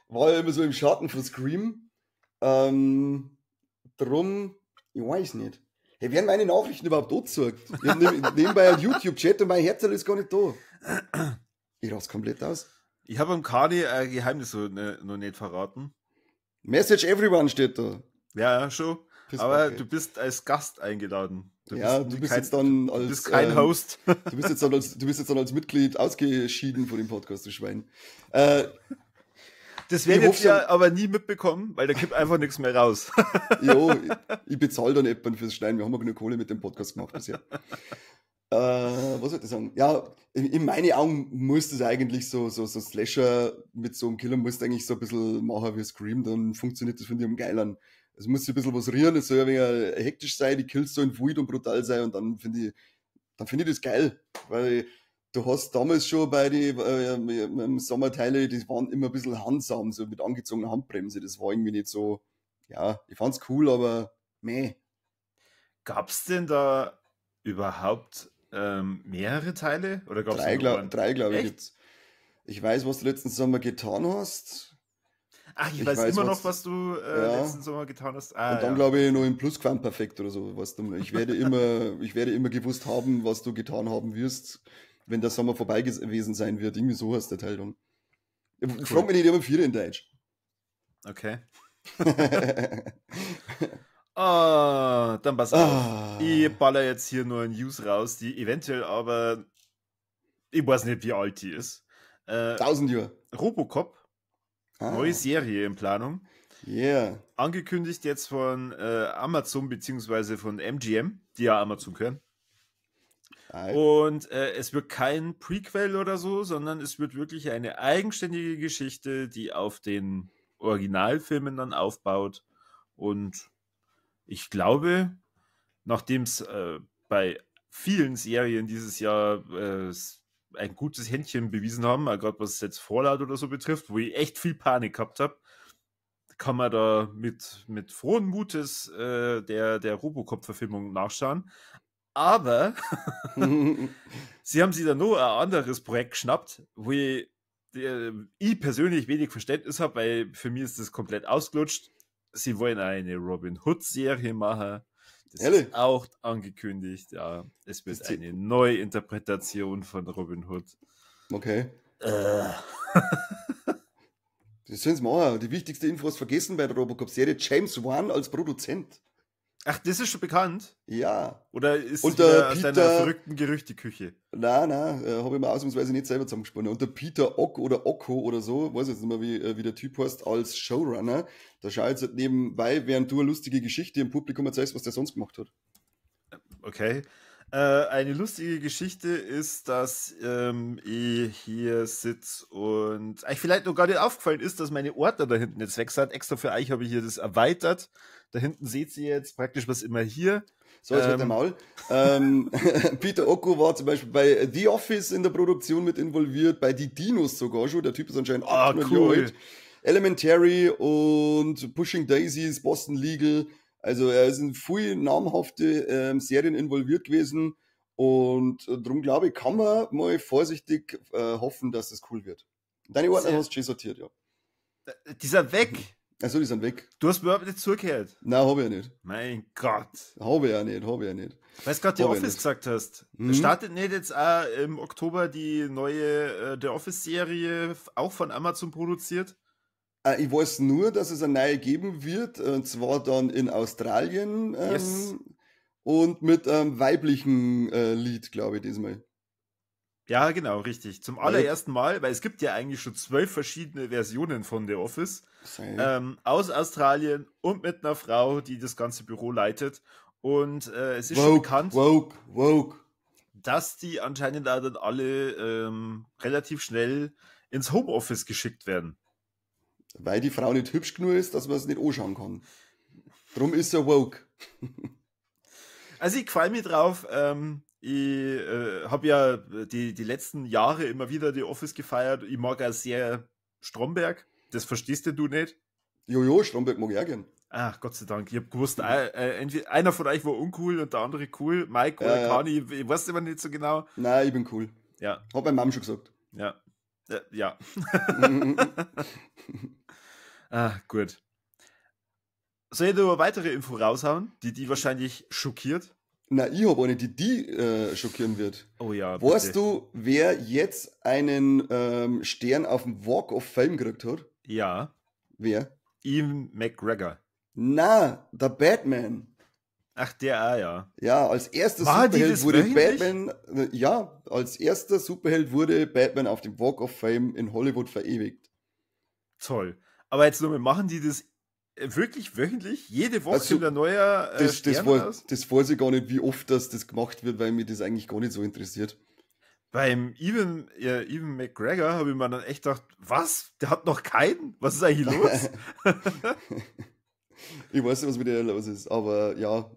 [SPEAKER 1] War ja immer so im Schatten von Scream. Drum, ich weiß nicht. Hey, werden meine Nachrichten überhaupt angezeigt? Ich habe nebenbei einen YouTube-Chat und mein Herz ist gar nicht da. Ich raste komplett aus.
[SPEAKER 2] Ich habe am Kani ein Geheimnis noch nicht verraten.
[SPEAKER 1] Message everyone steht da.
[SPEAKER 2] Ja, schon.
[SPEAKER 1] Pissbacke.
[SPEAKER 2] Aber du bist als Gast eingeladen. Du bist
[SPEAKER 1] jetzt dann als.
[SPEAKER 2] Du bist kein Host.
[SPEAKER 1] Du bist jetzt dann als Mitglied ausgeschieden von dem Podcast, du Schwein.
[SPEAKER 2] Das werden jetzt ja aber nie mitbekommen, weil da gibt einfach nichts mehr raus.
[SPEAKER 1] Jo, ich bezahle dann jemanden fürs Schneiden. Wir haben ja genug Kohle mit dem Podcast gemacht bisher. Was soll ich sagen? Ja, in meinen Augen muss das eigentlich so Slasher mit so einem Killer musst du eigentlich so ein bisschen machen wie Scream, dann funktioniert das, finde ich, am geilern. Es muss ein bisschen was rühren, es soll ja ein wenig hektisch sein, die Kills sollen wild und brutal sein und dann finde ich das geil, weil du hast damals schon bei den Sommerteile, die waren immer ein bisschen handsam, so mit angezogener Handbremse, das war irgendwie nicht so, ja, ich fand's cool, aber meh.
[SPEAKER 2] Gab's denn da überhaupt mehrere Teile? Oder gab's
[SPEAKER 1] Drei, glaube ich,
[SPEAKER 2] Echt?
[SPEAKER 1] gibt's. Ich weiß, was du letzten Sommer getan hast.
[SPEAKER 2] Ach, ich weiß immer noch, was du
[SPEAKER 1] ja.
[SPEAKER 2] letzten Sommer getan hast.
[SPEAKER 1] Und dann glaube ich noch im Plusquamperfekt oder so. Ich werde immer gewusst haben, was du getan haben wirst, wenn der Sommer vorbei gewesen sein wird. Irgendwie so heißt der Teil dann. Cool. Frag mich nicht, ich habe 4 in Deutsch.
[SPEAKER 2] Okay. Dann pass auf. Ich baller jetzt hier nur eine News raus, die eventuell aber, ich weiß nicht, wie alt die ist.
[SPEAKER 1] 1000 Jahre.
[SPEAKER 2] Robocop, neue Serie in Planung.
[SPEAKER 1] Yeah.
[SPEAKER 2] Angekündigt jetzt von Amazon beziehungsweise von MGM, die ja Amazon gehören. Und es wird kein Prequel oder so, sondern es wird wirklich eine eigenständige Geschichte, die auf den Originalfilmen dann aufbaut. Und ich glaube, nachdem es bei vielen Serien dieses Jahr ein gutes Händchen bewiesen haben, gerade was jetzt Fallout oder so betrifft, wo ich echt viel Panik gehabt habe, kann man da mit frohen Mutes der Robocop-Verfilmung nachschauen. Aber sie haben sich dann noch ein anderes Projekt geschnappt, wo ich persönlich wenig Verständnis habe, weil für mich ist das komplett ausgelutscht. Sie wollen eine Robin Hood-Serie machen. Das ist auch angekündigt. Ja, es wird eine Neuinterpretation von Robin Hood.
[SPEAKER 1] Okay. Das sollen sie machen. Die wichtigste Info ist vergessen bei der Robocop-Serie. James Wan als Produzent.
[SPEAKER 2] Ach, das ist schon bekannt?
[SPEAKER 1] Ja.
[SPEAKER 2] Oder ist es aus deiner verrückten Gerüchteküche?
[SPEAKER 1] Nein, habe ich mir ausnahmsweise nicht selber zusammengesponnen. Und der Peter Ocko oder so, weiß jetzt nicht mehr, wie der Typ heißt, als Showrunner, da schaue ich jetzt halt nebenbei, während du eine lustige Geschichte im Publikum erzählst, was der sonst gemacht hat.
[SPEAKER 2] Okay. Eine lustige Geschichte ist, dass ich hier sitze und euch vielleicht noch gar nicht aufgefallen ist, dass meine Ordner da hinten jetzt weg sind. Extra für euch habe ich hier das erweitert. Da hinten seht ihr jetzt praktisch was immer hier.
[SPEAKER 1] So, jetzt wird der Maul. Peter Ocko war zum Beispiel bei The Office in der Produktion mit involviert, bei Die Dinos sogar schon. Der Typ ist anscheinend 800 Jahre alt. Elementary und Pushing Daisies, Boston Legal. Also er ist in viele namhafte Serien involviert gewesen und darum glaube ich, kann man mal vorsichtig hoffen, dass es cool wird. Deine Ordner hast du schon sortiert, ja.
[SPEAKER 2] Die sind weg.
[SPEAKER 1] Achso, die sind weg.
[SPEAKER 2] Du hast mir überhaupt nicht zugehört.
[SPEAKER 1] Nein, habe ich ja nicht.
[SPEAKER 2] Mein Gott.
[SPEAKER 1] Habe ich ja nicht.
[SPEAKER 2] Weil du gerade The Office gesagt hast. Startet nicht jetzt auch im Oktober die neue The Office-Serie, auch von Amazon produziert?
[SPEAKER 1] Ich weiß nur, dass es eine neue geben wird, und zwar dann in Australien
[SPEAKER 2] Yes.
[SPEAKER 1] und mit einem weiblichen Lied, glaube ich, diesmal.
[SPEAKER 2] Ja, genau, richtig. Zum allerersten Mal, weil es gibt ja eigentlich schon 12 verschiedene Versionen von The Office, aus Australien und mit einer Frau, die das ganze Büro leitet. Und es ist schon bekannt, dass die anscheinend da dann alle relativ schnell ins Homeoffice geschickt werden.
[SPEAKER 1] Weil die Frau nicht hübsch genug ist, dass man es nicht anschauen kann. Drum ist er woke.
[SPEAKER 2] Also ich freue mich drauf. Ich habe ja die letzten Jahre immer wieder The Office gefeiert. Ich mag auch sehr Stromberg. Das verstehst du nicht.
[SPEAKER 1] Jojo, Stromberg mag ich auch gern.
[SPEAKER 2] Ach, Gott sei Dank. Ich hab gewusst, entweder einer von euch war uncool und der andere cool. Mike oder
[SPEAKER 1] Ja.
[SPEAKER 2] Kani, ich weiß immer nicht so genau.
[SPEAKER 1] Nein, ich bin cool.
[SPEAKER 2] Ja,
[SPEAKER 1] Hat meine Mom schon gesagt.
[SPEAKER 2] ja. Ja. Gut. Soll ich nur eine weitere Info raushauen, die wahrscheinlich schockiert?
[SPEAKER 1] Na, ich habe eine, die schockieren wird.
[SPEAKER 2] Oh ja,
[SPEAKER 1] Weißt
[SPEAKER 2] bitte.
[SPEAKER 1] du, wer jetzt einen Stern auf dem Walk of Fame gekriegt hat?
[SPEAKER 2] Ja,
[SPEAKER 1] Wer?
[SPEAKER 2] Ian McGregor.
[SPEAKER 1] Na, der Batman.
[SPEAKER 2] Ach, der auch, ja.
[SPEAKER 1] Ja, als erster
[SPEAKER 2] War die
[SPEAKER 1] Superheld
[SPEAKER 2] das
[SPEAKER 1] wurde
[SPEAKER 2] wöchentlich?
[SPEAKER 1] Batman, ja, als erster Superheld wurde Batman auf dem Walk of Fame in Hollywood verewigt.
[SPEAKER 2] Toll. Aber jetzt nochmal, machen die das wirklich wöchentlich? Jede Woche
[SPEAKER 1] Also,
[SPEAKER 2] kommt ein neuer
[SPEAKER 1] Das
[SPEAKER 2] Stern raus?
[SPEAKER 1] weiß ich gar nicht, wie oft das gemacht wird, weil mich das eigentlich gar nicht so interessiert.
[SPEAKER 2] Beim Ewan McGregor habe ich mir dann echt gedacht, was? Der hat noch keinen? Was ist eigentlich los?
[SPEAKER 1] Ich weiß nicht, was mit der los ist, aber ja,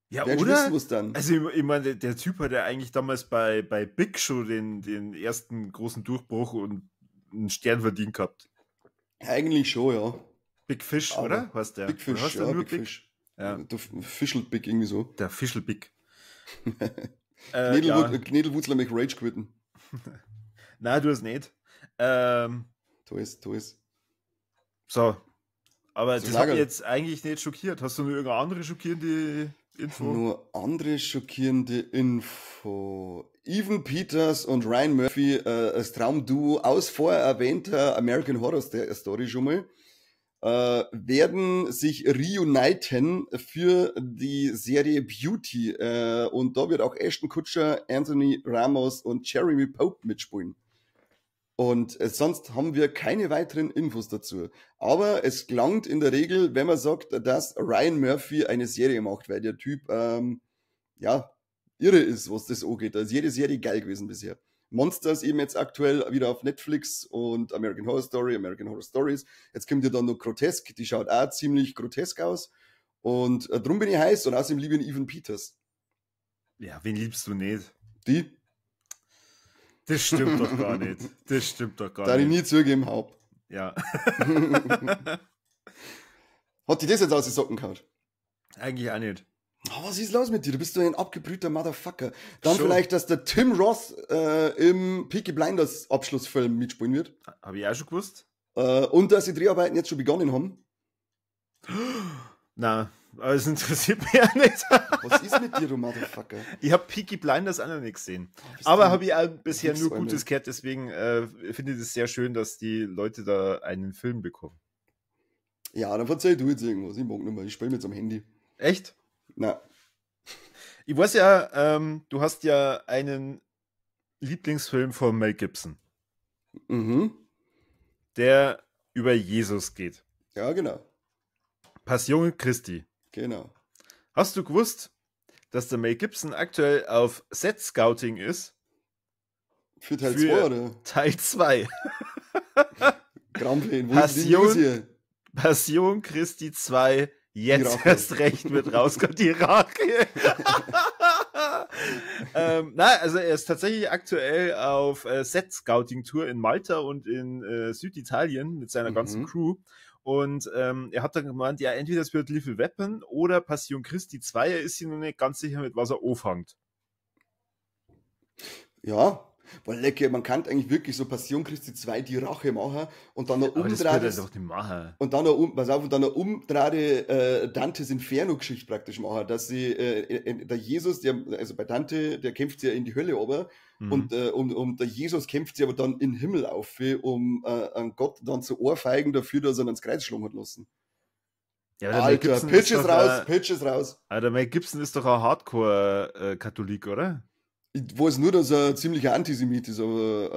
[SPEAKER 2] Ja,
[SPEAKER 1] werden schon
[SPEAKER 2] oder?
[SPEAKER 1] wissen, was dann.
[SPEAKER 2] Also ich meine, der Typ hat ja eigentlich damals bei Big Show den ersten großen Durchbruch und einen Stern verdient gehabt.
[SPEAKER 1] Eigentlich schon, ja.
[SPEAKER 2] Big Fish,
[SPEAKER 1] Aber
[SPEAKER 2] oder? Was der?
[SPEAKER 1] Big Fish,
[SPEAKER 2] Oder heißt der
[SPEAKER 1] ja,
[SPEAKER 2] nur
[SPEAKER 1] Big Fish.
[SPEAKER 2] Ja.
[SPEAKER 1] Der Fischelt Big irgendwie so.
[SPEAKER 2] Der Fischl Big.
[SPEAKER 1] Knädelwutzler mich Rage quitten.
[SPEAKER 2] Nein, du hast nicht.
[SPEAKER 1] Tu es.
[SPEAKER 2] So. Aber
[SPEAKER 1] So
[SPEAKER 2] das hat mich
[SPEAKER 1] Lagerl.
[SPEAKER 2] jetzt eigentlich nicht schockiert. Hast du nur irgendeine andere schockierende Info?
[SPEAKER 1] Nur andere schockierende Info. Evan Peters und Ryan Murphy, das Traumduo aus vorher erwähnter American Horror Story schon mal, werden sich reuniten für die Serie Beauty. Und da wird auch Ashton Kutcher, Anthony Ramos und Jeremy Pope mitspielen. Und sonst haben wir keine weiteren Infos dazu. Aber es klangt in der Regel, wenn man sagt, dass Ryan Murphy eine Serie macht, weil der Typ, ja, irre ist, was das angeht. Da ist jede Serie geil gewesen bisher. Monsters eben jetzt aktuell wieder auf Netflix und American Horror Story, American Horror Stories. Jetzt kommt ja dann noch Grotesk, die schaut auch ziemlich grotesk aus. Und drum bin ich heiß und außerdem liebe ich Evan Peters.
[SPEAKER 2] Ja, wen liebst du nicht?
[SPEAKER 1] Die,
[SPEAKER 2] Das stimmt doch gar nicht. Das stimmt doch gar
[SPEAKER 1] da ich
[SPEAKER 2] nicht.
[SPEAKER 1] nie zugeben hab.
[SPEAKER 2] Ja.
[SPEAKER 1] Hat die das jetzt aus den Socken gehauen?
[SPEAKER 2] Eigentlich auch nicht.
[SPEAKER 1] Oh, was ist los mit dir? Du bist doch ein abgebrühter Motherfucker. Dann
[SPEAKER 2] Schon.
[SPEAKER 1] vielleicht, dass der Tim Roth im Peaky Blinders Abschlussfilm mitspielen wird.
[SPEAKER 2] Habe ich auch schon gewusst?
[SPEAKER 1] Und dass die Dreharbeiten jetzt schon begonnen haben.
[SPEAKER 2] Nein, aber es interessiert mich auch nicht.
[SPEAKER 1] Was ist mit dir, du Motherfucker?
[SPEAKER 2] Ich habe Peaky Blinders auch noch nicht gesehen.
[SPEAKER 1] bist
[SPEAKER 2] Aber
[SPEAKER 1] du
[SPEAKER 2] habe ich auch bisher
[SPEAKER 1] nix,
[SPEAKER 2] nur
[SPEAKER 1] Alter.
[SPEAKER 2] Gutes gehört, deswegen finde ich es sehr schön, dass die Leute da einen Film bekommen.
[SPEAKER 1] Ja, dann verzeih du jetzt irgendwas. Ich mag nicht mehr. Ich spiele mit am Handy.
[SPEAKER 2] Echt?
[SPEAKER 1] Na,
[SPEAKER 2] Ich weiß ja, du hast ja einen Lieblingsfilm von Mel Gibson, der über Jesus geht.
[SPEAKER 1] ja, genau.
[SPEAKER 2] Passion Christi.
[SPEAKER 1] Genau.
[SPEAKER 2] Hast du gewusst, dass der Mel Gibson aktuell auf Set-Scouting ist?
[SPEAKER 1] Für Teil
[SPEAKER 2] Für-
[SPEAKER 1] 2 oder?
[SPEAKER 2] Teil 2.
[SPEAKER 1] Krampeln. Wo ist die
[SPEAKER 2] Passion-
[SPEAKER 1] News hier?
[SPEAKER 2] Passion Christi 2. Jetzt
[SPEAKER 1] Rache.
[SPEAKER 2] erst recht wird rauskommen, die Rache. Nein, also er ist tatsächlich aktuell auf Set-Scouting-Tour in Malta und in Süditalien mit seiner ganzen
[SPEAKER 1] Mhm.
[SPEAKER 2] Crew. Und er hat dann gemeint, ja, entweder es wird Lethal Weapon oder Passion Christi 2. Er ist sich noch nicht ganz sicher, mit was er anfängt.
[SPEAKER 1] Ja, weil lecker, man kann eigentlich wirklich so Passion Christi 2 die Rache machen und dann noch
[SPEAKER 2] Aber das wird er
[SPEAKER 1] umdrehen.
[SPEAKER 2] doch nicht machen.
[SPEAKER 1] Und dann noch, pass auf, und dann eine umdrehte Dantes Inferno-Geschichte praktisch machen, dass sie, der Jesus, also bei Dante, der kämpft ja in die Hölle aber,
[SPEAKER 2] Mhm.
[SPEAKER 1] und der Jesus kämpft sie aber dann in den Himmel auf, um an Gott dann zu ohrfeigen dafür, dass er ihn ans Kreuz schlagen hat lassen.
[SPEAKER 2] Ja, aber der Mel
[SPEAKER 1] Alter,
[SPEAKER 2] Gibson
[SPEAKER 1] Pitch
[SPEAKER 2] ist
[SPEAKER 1] ist
[SPEAKER 2] doch
[SPEAKER 1] raus, Pitch ist raus.
[SPEAKER 2] aber der Mel Gibson ist doch ein Hardcore-Katholik, oder?
[SPEAKER 1] Ich weiß nur, dass er ziemlicher Antisemit ist, aber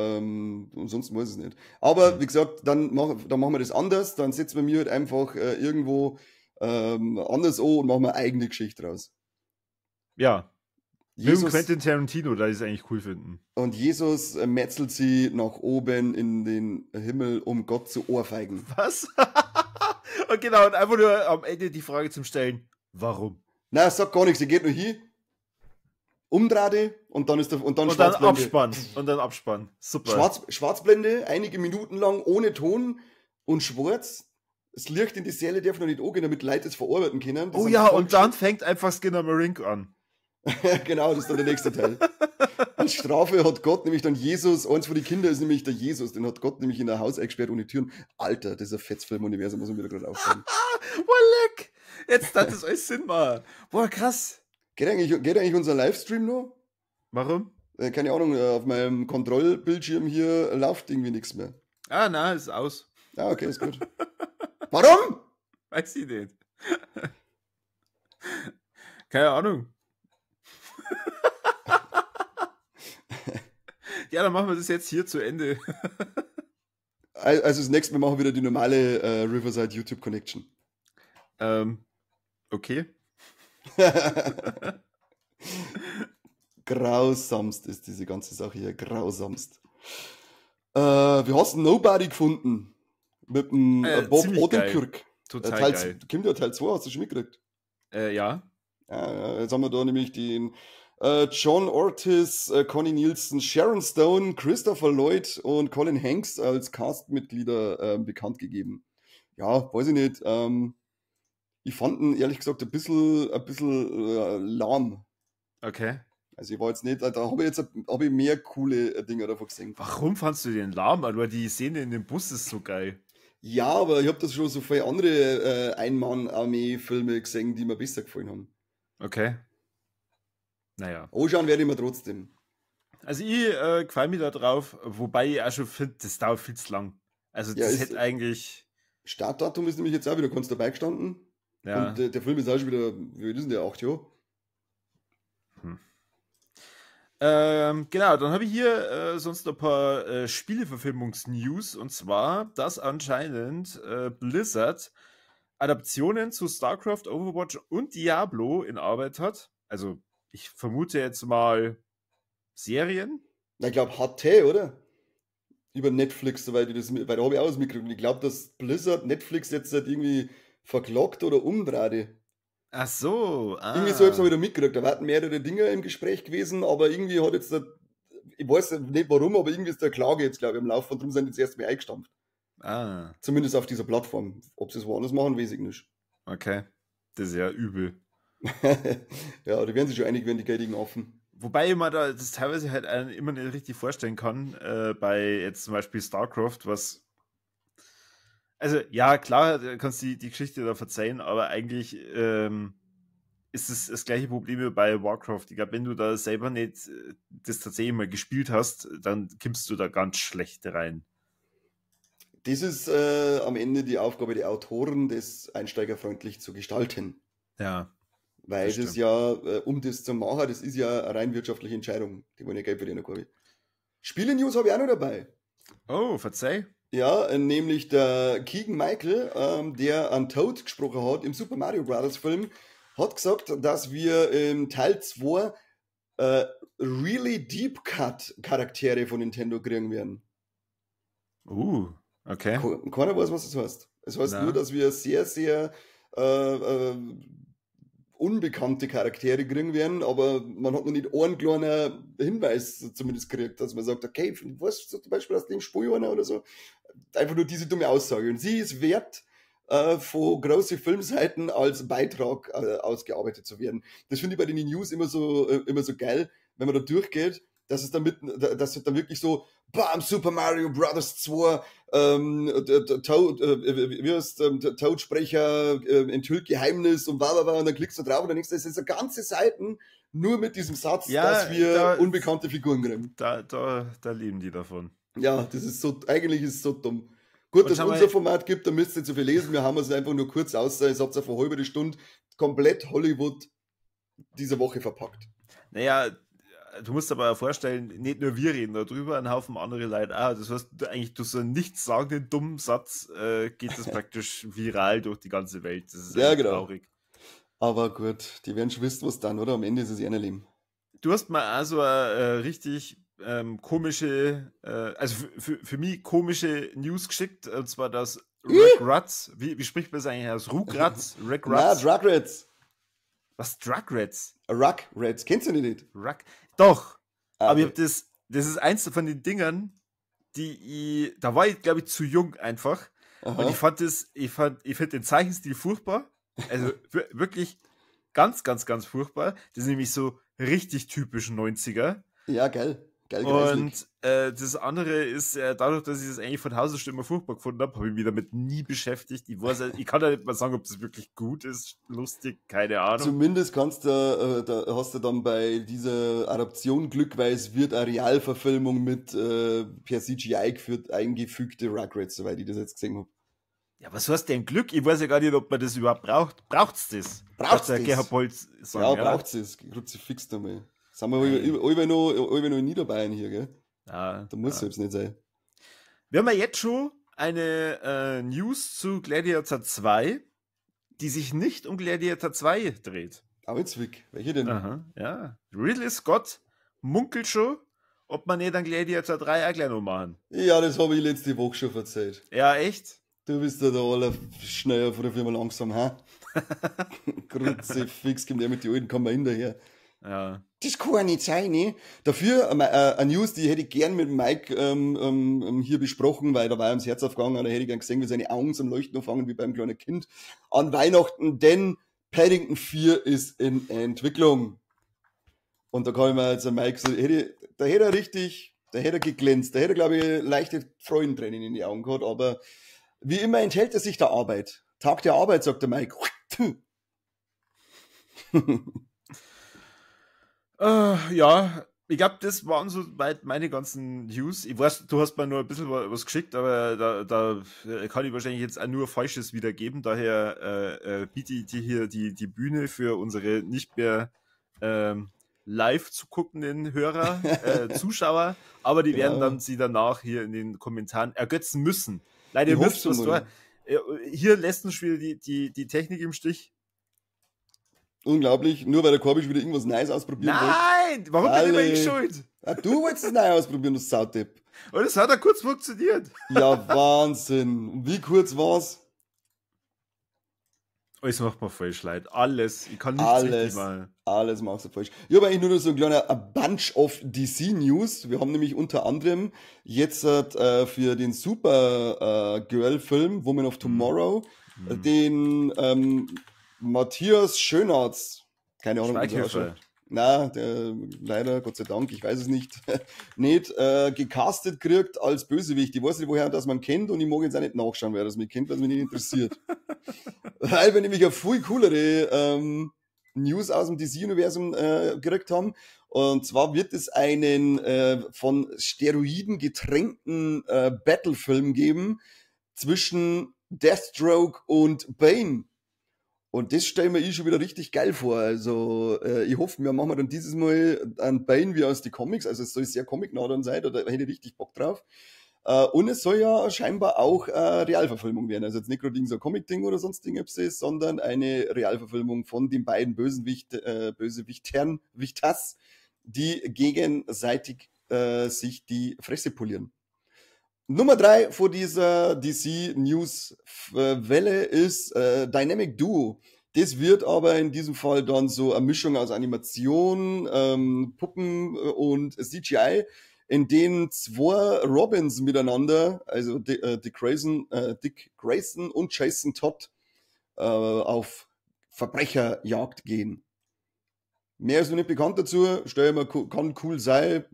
[SPEAKER 1] ansonsten weiß ich es nicht. Aber wie gesagt, dann machen wir das anders, dann setzen wir mir halt einfach irgendwo anders an und machen wir eine eigene Geschichte raus.
[SPEAKER 2] Ja. Mit dem
[SPEAKER 1] Jesus,
[SPEAKER 2] Quentin Tarantino, da ist es eigentlich cool finden.
[SPEAKER 1] und Jesus metzelt sie nach oben in den Himmel, um Gott zu ohrfeigen.
[SPEAKER 2] Was? Und genau, und einfach nur am Ende die Frage zum Stellen, warum?
[SPEAKER 1] Na, sag gar nichts, sie geht nur hin, umdrehte und dann ist der, und dann
[SPEAKER 2] Und dann
[SPEAKER 1] Schwarzblende.
[SPEAKER 2] Abspann. Und dann Abspann. Super.
[SPEAKER 1] Schwarzblende, einige Minuten lang ohne Ton und schwarz. das Licht in die Seele darf noch nicht angehen, damit Leute es verarbeiten können. Das
[SPEAKER 2] Oh
[SPEAKER 1] sind
[SPEAKER 2] ja,
[SPEAKER 1] voll
[SPEAKER 2] und dann fängt einfach Skinner Marink an.
[SPEAKER 1] genau, das ist dann der nächste Teil. Als Strafe hat Gott nämlich dann Jesus, eins von den Kindern ist nämlich der Jesus, den hat Gott nämlich in ein Haus eingesperrt ohne Türen. Alter, das ist ein Fetzfilm-Universum, muss man wieder gerade aufschreiben.
[SPEAKER 2] Boah, leck! Jetzt hat das alles Sinn machen. Boah, krass.
[SPEAKER 1] Geht eigentlich unser Livestream noch?
[SPEAKER 2] Warum?
[SPEAKER 1] Keine Ahnung, auf meinem Kontrollbildschirm hier läuft irgendwie nichts mehr.
[SPEAKER 2] Ah, na, ist aus.
[SPEAKER 1] Ah, okay, ist gut. Warum?
[SPEAKER 2] Weiß ich nicht. Keine Ahnung. Ja, dann machen wir das jetzt hier zu Ende.
[SPEAKER 1] Also das nächste Mal machen wir wieder die normale Riverside YouTube Connection.
[SPEAKER 2] Okay.
[SPEAKER 1] Grausamst ist diese ganze Sache hier, grausamst. Wir haben Nobody gefunden. Mit dem Bob
[SPEAKER 2] ziemlich
[SPEAKER 1] Odenkirk.
[SPEAKER 2] Total geil.
[SPEAKER 1] Kommt ja Teil 2, hast du schon mitgekriegt?
[SPEAKER 2] Ja.
[SPEAKER 1] Ja, jetzt haben wir da nämlich den John Ortiz, Connie Nielsen, Sharon Stone, Christopher Lloyd und Colin Hanks als Castmitglieder bekannt gegeben. Ja, weiß ich nicht. Ich fand ihn ehrlich gesagt ein bisschen lahm.
[SPEAKER 2] Okay.
[SPEAKER 1] Also ich war jetzt nicht, da habe ich mehr coole Dinge davon gesehen.
[SPEAKER 2] Warum fandst du den lahm? Aber die Szene in dem Bus ist so geil.
[SPEAKER 1] Ja, aber ich habe das schon so viele andere Ein-Mann-Armee-Filme gesehen, die mir besser gefallen haben.
[SPEAKER 2] Okay. Naja.
[SPEAKER 1] Anschauen werde ich mir trotzdem.
[SPEAKER 2] Also ich gefall mir da drauf, wobei ich auch schon finde, das dauert viel zu lang. Also
[SPEAKER 1] Ja,
[SPEAKER 2] das hätte eigentlich...
[SPEAKER 1] Startdatum ist nämlich jetzt auch wieder kurz dabei gestanden.
[SPEAKER 2] Ja.
[SPEAKER 1] Und der Film ist auch schon wieder, wie alt ist denn der, 8 Jahre?
[SPEAKER 2] Genau, dann habe ich hier sonst noch ein paar Spieleverfilmungs-News, und zwar, dass anscheinend Blizzard Adaptionen zu StarCraft, Overwatch und Diablo in Arbeit hat. Also ich vermute jetzt mal Serien.
[SPEAKER 1] Na, ich glaube HT, oder? Über Netflix, soweit ich das, weil da habe ich auch was mitgekriegt. Und ich glaube, dass Blizzard Netflix jetzt halt irgendwie verklagt oder umdreht.
[SPEAKER 2] Ach so,
[SPEAKER 1] Irgendwie so habe ich es wieder mitgekriegt. Da waren mehrere Dinge im Gespräch gewesen, aber irgendwie hat jetzt ich weiß nicht warum, aber irgendwie ist der Klage jetzt, glaube ich, im Laufe und darum sind jetzt erst mehr eingestampft.
[SPEAKER 2] Ah,
[SPEAKER 1] Zumindest auf dieser Plattform. Ob sie es woanders machen, weiß ich nicht.
[SPEAKER 2] okay. Das ist ja übel.
[SPEAKER 1] Ja, die werden sich schon einig werden, die geldigen Affen.
[SPEAKER 2] Wobei man da das teilweise halt einen immer nicht richtig vorstellen kann, bei jetzt zum Beispiel StarCraft, was. Also, ja, klar, du kannst die Geschichte da verzeihen, aber eigentlich ist es das gleiche Problem wie bei Warcraft. Ich glaube, wenn du da selber nicht das tatsächlich mal gespielt hast, dann kommst du da ganz schlecht rein.
[SPEAKER 1] Das ist am Ende die Aufgabe der Autoren, das einsteigerfreundlich zu gestalten.
[SPEAKER 2] Ja.
[SPEAKER 1] Weil
[SPEAKER 2] Das
[SPEAKER 1] das
[SPEAKER 2] stimmt.
[SPEAKER 1] ja, um das zu machen, das ist ja eine rein wirtschaftliche Entscheidung. Die wollen ja Geld verdienen, glaube ich. Spiele-News habe ich auch noch dabei.
[SPEAKER 2] Oh, verzeih.
[SPEAKER 1] Ja, nämlich der Keegan Michael, der an Toad gesprochen hat im Super Mario Bros. Film, hat gesagt, dass wir im Teil 2 really deep cut Charaktere von Nintendo kriegen werden.
[SPEAKER 2] Okay.
[SPEAKER 1] Keiner weiß, was das heißt. Es heißt
[SPEAKER 2] Na.
[SPEAKER 1] nur, dass wir sehr, sehr unbekannte Charaktere kriegen werden, aber man hat noch nicht einen kleinen Hinweis zumindest gekriegt, dass man sagt, okay, was zum Beispiel aus dem Spiel einer oder so. Einfach nur diese dumme Aussage. Und sie ist wert, von großen Filmseiten als Beitrag ausgearbeitet zu werden. Das finde ich bei den News immer so geil, wenn man da durchgeht, dass es dann wirklich so, bam, Super Mario Bros. 2, Toadsprecher enthüllt Geheimnis und bla, und dann klickst du drauf und dann denkst du, das sind so ganze Seiten nur mit diesem Satz,
[SPEAKER 2] Ja,
[SPEAKER 1] dass wir
[SPEAKER 2] da-
[SPEAKER 1] unbekannte Figuren kriegen.
[SPEAKER 2] Da leben die davon.
[SPEAKER 1] Ja, das ist so, eigentlich ist es so dumm. Gut,
[SPEAKER 2] Und
[SPEAKER 1] dass es
[SPEAKER 2] schau mal-
[SPEAKER 1] unser Format gibt, da müsst ihr nicht so viel lesen, wir haben es einfach nur kurz aus, es habt ihr vor halbe Stunde komplett Hollywood diese Woche verpackt.
[SPEAKER 2] Naja, du musst aber vorstellen, nicht nur wir reden darüber, ein Haufen andere Leute auch. Das heißt, eigentlich durch so einen nichtssagenden dummen Satz geht das praktisch viral durch die ganze Welt. Das ist
[SPEAKER 1] Ja,
[SPEAKER 2] echt
[SPEAKER 1] genau.
[SPEAKER 2] traurig.
[SPEAKER 1] Aber gut, die werden schon wissen, was dann, oder? Am Ende ist es ihr Leben.
[SPEAKER 2] Du hast mal also eine richtig komische, also für mich komische News geschickt, und zwar das Rugrats. Wie spricht man das eigentlich aus? Rugrats?
[SPEAKER 1] Na,
[SPEAKER 2] Rugrats?
[SPEAKER 1] Rugrats.
[SPEAKER 2] Was? Rugrats?
[SPEAKER 1] Rugrats, kennst du die nicht?
[SPEAKER 2] Doch.
[SPEAKER 1] Ah,
[SPEAKER 2] Aber ich
[SPEAKER 1] okay.
[SPEAKER 2] hab das ist eins von den Dingern, da war ich, glaube ich, zu jung einfach.
[SPEAKER 1] Aha.
[SPEAKER 2] Und ich finde den Zeichenstil furchtbar. Also wirklich ganz, ganz, ganz furchtbar. Das ist nämlich so richtig typisch 90er.
[SPEAKER 1] Ja, geil. Geil, greislich.
[SPEAKER 2] Und das andere ist, dadurch, dass ich das eigentlich von Haus aus schon immer furchtbar gefunden habe ich mich damit nie beschäftigt. Ich kann da nicht mal sagen, ob das wirklich gut ist, lustig, keine Ahnung.
[SPEAKER 1] Zumindest da hast du dann bei dieser Adaption Glück, weil es wird eine Realverfilmung mit per CGI eingefügte Rugrats, soweit ich das jetzt gesehen habe.
[SPEAKER 2] Ja, was heißt denn Glück? Ich weiß ja gar nicht, ob man das überhaupt braucht. Braucht's das?
[SPEAKER 1] Braucht's
[SPEAKER 2] der
[SPEAKER 1] das?
[SPEAKER 2] Gerhard Bolz sagen,
[SPEAKER 1] Ja, braucht's es. Kruzifix da mal. Sind wir alle noch in Niederbayern hier, gell?
[SPEAKER 2] Ja,
[SPEAKER 1] Da muss es selbst nicht sein.
[SPEAKER 2] Wir haben ja jetzt schon eine News zu Gladiator 2, die sich nicht um Gladiator 2 dreht.
[SPEAKER 1] Aber jetzt weg. Welche denn?
[SPEAKER 2] Aha, ja. Ridley Scott munkelt schon, ob man nicht an Gladiator 3 auch gleich noch machen.
[SPEAKER 1] Ja, das habe ich letzte Woche schon erzählt.
[SPEAKER 2] Ja, echt?
[SPEAKER 1] Du bist ja der aller schneller von der Firma langsam, ha? Kruzifix, kommt der mit den alten Kammer hinterher.
[SPEAKER 2] Ja.
[SPEAKER 1] Das kann ja nicht sein, ne? Dafür eine News, die hätte ich gern mit Mike hier besprochen, weil da war er ums Herz aufgegangen, da hätte ich gern gesehen, wie seine Augen zum Leuchten anfangen, wie beim kleinen Kind an Weihnachten, denn Paddington 4 ist in Entwicklung. Und da kann ich mir jetzt Mike so, da hätte er geglänzt, da hätte er, glaube ich, leichte Freudentränen in die Augen gehabt, aber wie immer enthält er sich der Arbeit. Tag der Arbeit, sagt der Mike.
[SPEAKER 2] Ja, ich glaube, das waren so weit meine ganzen News. Ich weiß, du hast mir nur ein bisschen was geschickt, aber da kann ich wahrscheinlich jetzt auch nur Falsches wiedergeben. Daher biete ich dir hier die Bühne für unsere nicht mehr live zu guckenden Hörer, Zuschauer, aber die werden dann sie danach hier in den Kommentaren ergötzen müssen. Leider
[SPEAKER 1] Ich
[SPEAKER 2] müsst
[SPEAKER 1] hoff's
[SPEAKER 2] was
[SPEAKER 1] mal.
[SPEAKER 2] da. Hier lässt uns wieder die Technik im Stich.
[SPEAKER 1] Unglaublich, nur weil der Korbisch wieder irgendwas Neues ausprobieren wollte.
[SPEAKER 2] Nein! Warum bin immer ich
[SPEAKER 1] Alle.
[SPEAKER 2] schuld?
[SPEAKER 1] Ah, du wolltest es neu ausprobieren, du Sautepp.
[SPEAKER 2] Und es hat ja kurz funktioniert.
[SPEAKER 1] Ja, Wahnsinn. Und wie kurz war's?
[SPEAKER 2] Alles macht man falsch, Leute. Alles. Ich kann nichts richtig machen.
[SPEAKER 1] Alles machst du falsch. Ich habe eigentlich nur noch so ein kleiner a Bunch of DC News. Wir haben nämlich unter anderem jetzt für den Supergirl-Film Woman of Tomorrow den Matthias Schönartz, keine Ahnung, wie der
[SPEAKER 2] Schweighöfer.
[SPEAKER 1] ausschaut. Na, der leider, Gott sei Dank, ich weiß es nicht, nicht gecastet kriegt als Bösewicht. Ich weiß nicht, woher das man kennt und ich mag jetzt auch nicht nachschauen, wer das mich kennt, was mich nicht interessiert. Weil wir nämlich eine viel coolere News aus dem DC-Universum gekriegt haben. Und zwar wird es einen von Steroiden getränkten Battlefilm geben zwischen Deathstroke und Bane. Und das stelle mir ich schon wieder richtig geil vor. Also, ich hoffe, wir machen dann dieses Mal einen Bane wie aus den Comics. Also, es soll sehr comicnah dann sein, da hätte ich richtig Bock drauf. Und es soll ja scheinbar auch Realverfilmung werden. Also, jetzt nicht gerade so ein Comic-Ding oder sonst irgendwas, sondern eine Realverfilmung von den beiden Bösewichters, die gegenseitig sich die Fresse polieren. Nummer 3 vor dieser DC-News-Welle ist Dynamic Duo. Das wird aber in diesem Fall dann so eine Mischung aus Animation, Puppen und CGI, in denen zwei Robins miteinander, also Dick Grayson und Jason Todd, auf Verbrecherjagd gehen. Mehr ist noch nicht bekannt dazu, stell mir, kann cool sein.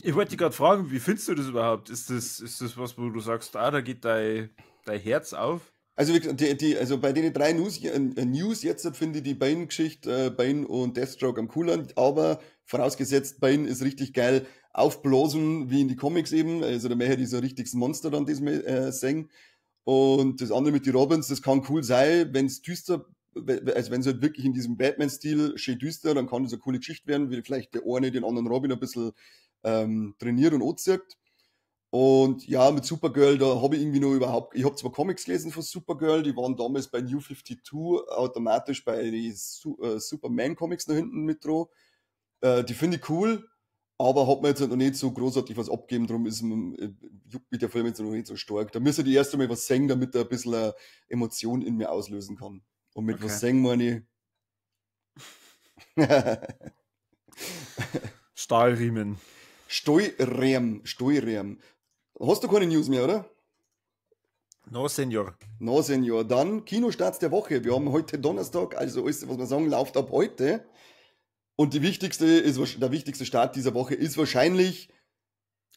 [SPEAKER 2] Ich wollte dich gerade fragen, wie findest du das überhaupt? Ist das was, wo du sagst, da geht dein Herz auf?
[SPEAKER 1] Also, also bei den 3 News jetzt finde ich die Bane-Geschichte, Bane und Deathstroke am cooleren, aber vorausgesetzt, Bane ist richtig geil aufblasen, wie in die Comics eben, also da möchte ich so ein richtiges Monster dann diesmal singen. Und das andere mit den Robins, das kann cool sein, wenn es düster, also wenn es halt wirklich in diesem Batman-Stil schön düster, dann kann das eine coole Geschichte werden, wie vielleicht der eine den anderen Robin ein bisschen trainiert und anzieht. Und ja, mit Supergirl, da habe ich irgendwie noch ich habe zwar Comics gelesen von Supergirl, die waren damals bei New 52 automatisch bei den Superman-Comics da hinten mit dran. Die finde ich cool, aber hat mir jetzt noch nicht so großartig was abgegeben, darum juckt mich der Film jetzt noch nicht so stark. Da müsste ich erst einmal was singen, damit er ein bisschen Emotion in mir auslösen kann. Und mit was singen meine ich?
[SPEAKER 2] Stahlriemen.
[SPEAKER 1] Steuerrehm. Hast du keine News mehr, oder?
[SPEAKER 2] No, Senior.
[SPEAKER 1] Na, Senior. Dann Kinostarts der Woche. Wir haben heute Donnerstag, also alles, was wir sagen, läuft ab heute. Und der wichtigste Start dieser Woche ist wahrscheinlich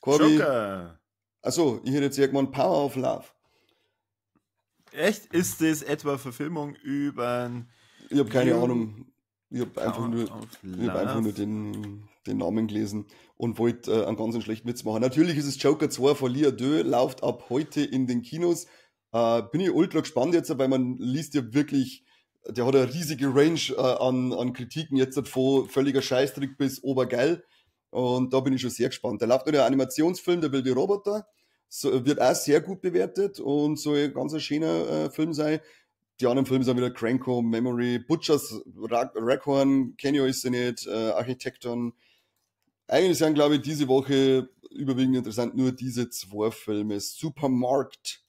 [SPEAKER 1] Corby.
[SPEAKER 2] Joker.
[SPEAKER 1] Achso, ich hätte jetzt irgendwann Power of Love.
[SPEAKER 2] Echt? Ist das etwa Verfilmung über...
[SPEAKER 1] Ich habe keine
[SPEAKER 2] You-
[SPEAKER 1] Ahnung. Ich habe einfach nur den Namen gelesen und wollte einen ganz schlechten Witz machen. Natürlich ist es Joker 2 von Lia Deux, läuft ab heute in den Kinos. Bin ich ultra gespannt jetzt, weil man liest ja wirklich, der hat eine riesige Range an Kritiken, jetzt von völliger Scheißtrick bis obergeil. Und da bin ich schon sehr gespannt. Da läuft noch der Animationsfilm, der wilde Roboter. Wird auch sehr gut bewertet und soll ein ganz schöner Film sein. Die anderen Filme sind wieder Cranko, Memory, Butchers, Rackhorn, Kenyo ist sie nicht, Architekton. Eigentlich sind, glaube ich, diese Woche überwiegend interessant nur diese 2 Filme. Supermarkt,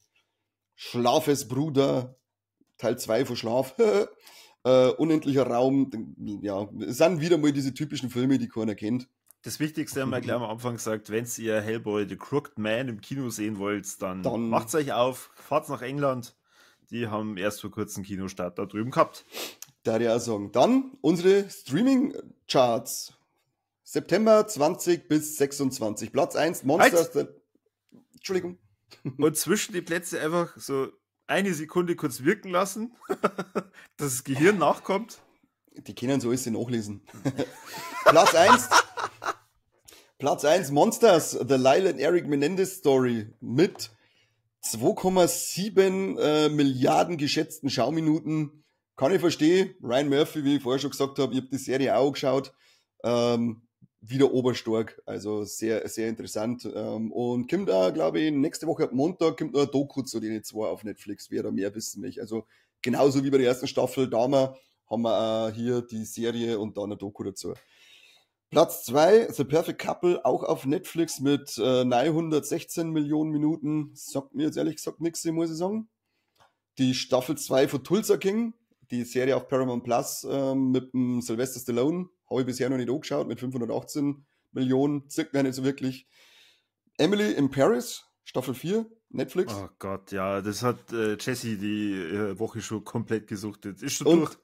[SPEAKER 1] Schlafes Bruder, Teil 2 von Schlaf, Unendlicher Raum. Ja, es sind wieder mal diese typischen Filme, die keiner kennt.
[SPEAKER 2] Das Wichtigste haben wir gleich am Anfang gesagt, wenn ihr Hellboy The Crooked Man im Kino sehen wollt, dann macht's euch auf, fahrt nach England. Die haben erst vor kurzem Kinostart da drüben gehabt.
[SPEAKER 1] Da ich auch sagen. Dann unsere Streaming-Charts. September 20 bis 26. Platz 1, Monsters. Entschuldigung.
[SPEAKER 2] Und zwischen die Plätze einfach so eine Sekunde kurz wirken lassen, dass das Gehirn nachkommt.
[SPEAKER 1] Die können so alles nachlesen. Platz 1. Platz 1, Monsters, The Lyle and Eric Menendez Story mit 2,7 Milliarden geschätzten Schauminuten. Kann ich verstehen. Ryan Murphy, wie ich vorher schon gesagt habe, ich habe die Serie auch geschaut. Wieder oberstark. Also sehr, sehr interessant. Und kommt da, glaube ich, nächste Woche ab Montag kommt noch ein Doku zu den 2 auf Netflix. Wer da mehr wissen möchte. Also genauso wie bei der ersten Staffel Dama haben wir auch hier die Serie und dann ein Doku dazu. Platz 2, The Perfect Couple, auch auf Netflix mit 916 Millionen Minuten. Sagt mir jetzt ehrlich gesagt nichts, muss ich sagen. Die Staffel 2 von Tulsa King, die Serie auf Paramount Plus mit dem Sylvester Stallone, habe ich bisher noch nicht angeschaut, mit 518 Millionen, zirkt mir nicht so wirklich. Emily in Paris, Staffel 4, Netflix.
[SPEAKER 2] Oh Gott, ja, das hat Jessie die Woche schon komplett gesuchtet. Ist schon
[SPEAKER 1] Und
[SPEAKER 2] durch.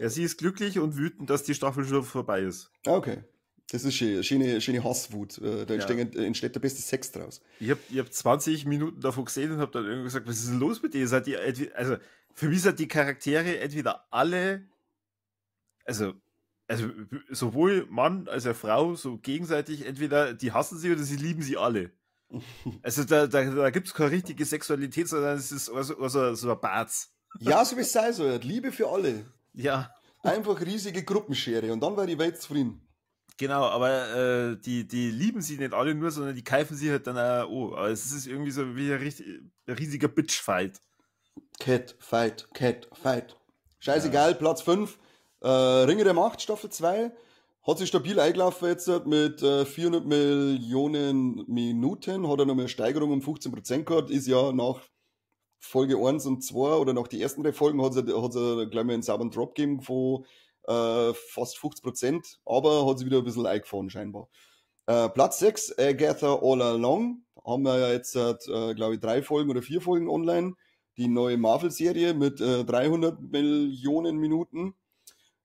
[SPEAKER 2] Ja, sie ist glücklich und wütend, dass die Staffel schon vorbei ist.
[SPEAKER 1] okay. Das ist schöne Hasswut. Da entsteht der beste Sex draus.
[SPEAKER 2] Ich hab 20 Minuten davon gesehen und habe dann irgendwie gesagt, was ist denn los mit dir? Also für mich sind die Charaktere entweder alle, also sowohl Mann als auch Frau, so gegenseitig, entweder die hassen sie oder sie lieben sie alle. Also da gibt es keine richtige Sexualität, sondern es ist also so ein Barz.
[SPEAKER 1] Ja, so wie es sein soll. Liebe für alle.
[SPEAKER 2] Ja.
[SPEAKER 1] Einfach riesige Gruppenschere und dann war die Welt zufrieden.
[SPEAKER 2] Genau, aber die lieben sie nicht alle nur, sondern die keifen sie halt dann auch. Aber es ist irgendwie so wie ein riesiger Bitch-Fight.
[SPEAKER 1] Catfight. Scheißegal, ja. Platz 5. Ringe der Macht, Staffel 2. Hat sich stabil eingelaufen jetzt mit 400 Millionen Minuten. Hat er noch eine Steigerung um 15% gehabt. Ist ja nach Folge 1 und 2 oder nach die ersten 3 Folgen hat es gleich mal einen sauberen Drop gegeben von fast 50%, aber hat sie wieder ein bisschen eingefahren scheinbar. Platz 6, Agatha All Along. Haben wir ja jetzt, glaube ich, 3 Folgen oder 4 Folgen online. Die neue Marvel-Serie mit 300 Millionen Minuten.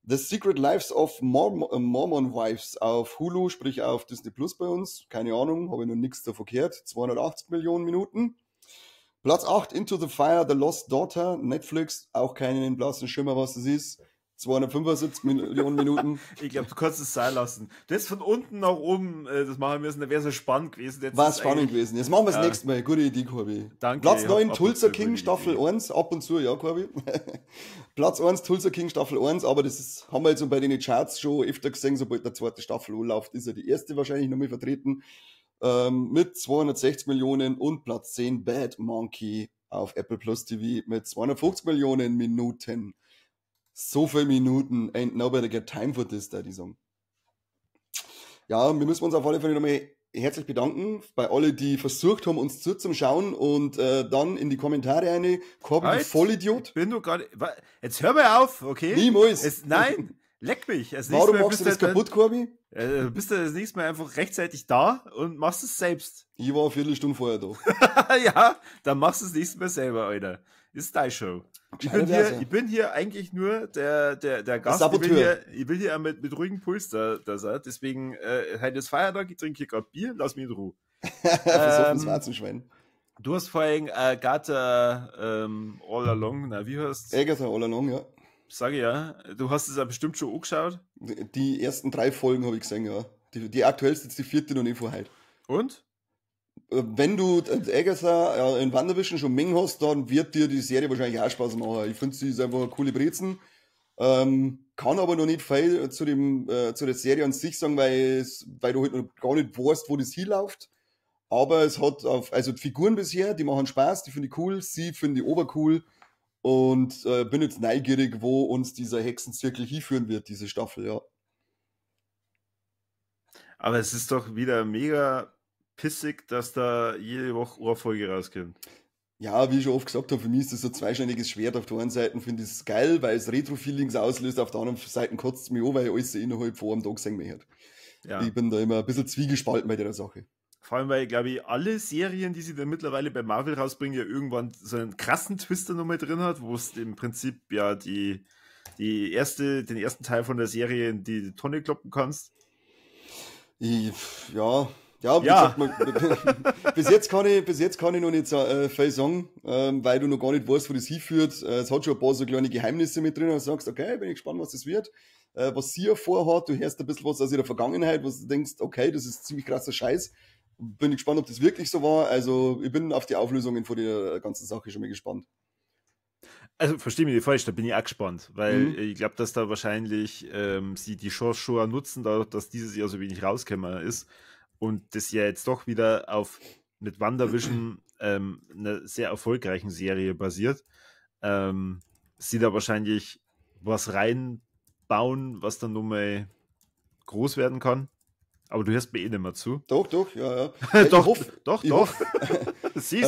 [SPEAKER 1] The Secret Lives of Mormon Wives auf Hulu, sprich auf Disney Plus bei uns. Keine Ahnung, habe ich noch nichts davon gehört. 280 Millionen Minuten. Platz 8, Into the Fire, The Lost Daughter, Netflix, auch keinen blassen Schimmer, was das ist. 275 Millionen Minuten.
[SPEAKER 2] Ich glaube, du kannst es sein lassen. Du hättest von unten nach oben das machen müssen, da wäre so spannend gewesen. Jetzt
[SPEAKER 1] war spannend gewesen. Jetzt machen wir das nächste Mal. Gute Idee, Corby.
[SPEAKER 2] Danke.
[SPEAKER 1] Platz 9, Tulsa King, Staffel 1. Ab und zu, ja, Corby. Platz 1, Tulsa King, Staffel 1. Aber das haben wir jetzt bei den Charts schon öfter gesehen. Sobald der zweite Staffel anläuft, ist ja die erste wahrscheinlich noch mal vertreten. Mit 260 Millionen und Platz 10, Bad Monkey auf Apple Plus TV mit 250 Millionen Minuten. So viele Minuten, ain't nobody got time for this, da die sagen. Ja, wir müssen uns auf alle Fälle nochmal herzlich bedanken bei alle, die versucht haben, uns zuzuschauen und dann in die Kommentare eine, Corby, du Vollidiot.
[SPEAKER 2] Bin du gerade, jetzt hör mal auf, okay?
[SPEAKER 1] Niemals.
[SPEAKER 2] Nein, Leck mich. Als
[SPEAKER 1] Warum
[SPEAKER 2] nächstes Mal
[SPEAKER 1] machst du das kaputt, Corby?
[SPEAKER 2] bist du das nächste Mal einfach rechtzeitig da und machst es selbst.
[SPEAKER 1] Ich war eine Viertelstunde vorher da.
[SPEAKER 2] Ja, dann machst du es nächstes Mal selber, Alter. Ist deine Show. Ich bin hier eigentlich nur der Gast. Ich will hier auch mit ruhigem Puls da sein. Deswegen, heute ist Feiertag, ich trinke hier gerade Bier, lass mich in Ruhe.
[SPEAKER 1] Versuchen Schwarzenschwein.
[SPEAKER 2] Du hast vorhin Agatha All Along, na, wie heißt es?
[SPEAKER 1] Agatha All Along, ja.
[SPEAKER 2] Sage ja. Du hast es ja bestimmt schon angeschaut.
[SPEAKER 1] Die ersten 3 Folgen habe ich gesehen, ja. Die aktuellste ist die 4. noch nicht vor heute.
[SPEAKER 2] Und?
[SPEAKER 1] Wenn du Agatha in WandaVision schon Ming hast, dann wird dir die Serie wahrscheinlich auch Spaß machen. Ich finde, sie ist einfach eine coole Brezen. Kann aber noch nicht viel zu der Serie an sich sagen, weil du halt noch gar nicht weißt, wo das hinläuft. Aber es hat also die Figuren bisher, die machen Spaß, die finde ich cool, sie finde ich obercool. Und bin jetzt neugierig, wo uns dieser Hexenzirkel hinführen wird, diese Staffel, ja.
[SPEAKER 2] Aber es ist doch wieder mega pissig, dass da jede Woche eine Folge rauskommt.
[SPEAKER 1] Ja, wie ich schon oft gesagt habe, für mich ist das so ein zweischneidiges Schwert. Auf der einen Seite finde ich es geil, weil es Retro-Feelings auslöst, auf der anderen Seite kotzt es mich an, weil ich alles innerhalb von einem Tag sehen möchte. Ja. Ich bin da immer ein bisschen zwiegespalten bei der Sache.
[SPEAKER 2] Vor allem, weil, glaube ich, alle Serien, die sie dann mittlerweile bei Marvel rausbringen, ja irgendwann so einen krassen Twister nochmal drin hat, wo es im Prinzip ja den ersten Teil von der Serie in die Tonne kloppen kannst.
[SPEAKER 1] Ja, gesagt, bis jetzt kann ich noch nicht viel sagen, weil du noch gar nicht weißt, wo das hinführt. Es hat schon ein paar so kleine Geheimnisse mit drin und du sagst, okay, bin ich gespannt, was das wird. Was sie ja vorhat, du hörst ein bisschen was aus ihrer Vergangenheit, was du denkst, okay, das ist ziemlich krasser Scheiß. Bin ich gespannt, ob das wirklich so war. Also ich bin auf die Auflösungen von der ganzen Sache schon mal gespannt.
[SPEAKER 2] Also verstehe mich nicht falsch, da bin ich auch gespannt, weil ich glaube, dass da wahrscheinlich sie die Chance schon nutzen, dadurch, dass dieses Jahr so wenig rausgekommen ist und das ja jetzt doch wieder mit WandaVision einer sehr erfolgreichen Serie basiert, sie da wahrscheinlich was reinbauen, was dann nochmal groß werden kann. Aber du hörst mir eh nicht mehr zu.
[SPEAKER 1] Doch, ja.
[SPEAKER 2] Doch. Sie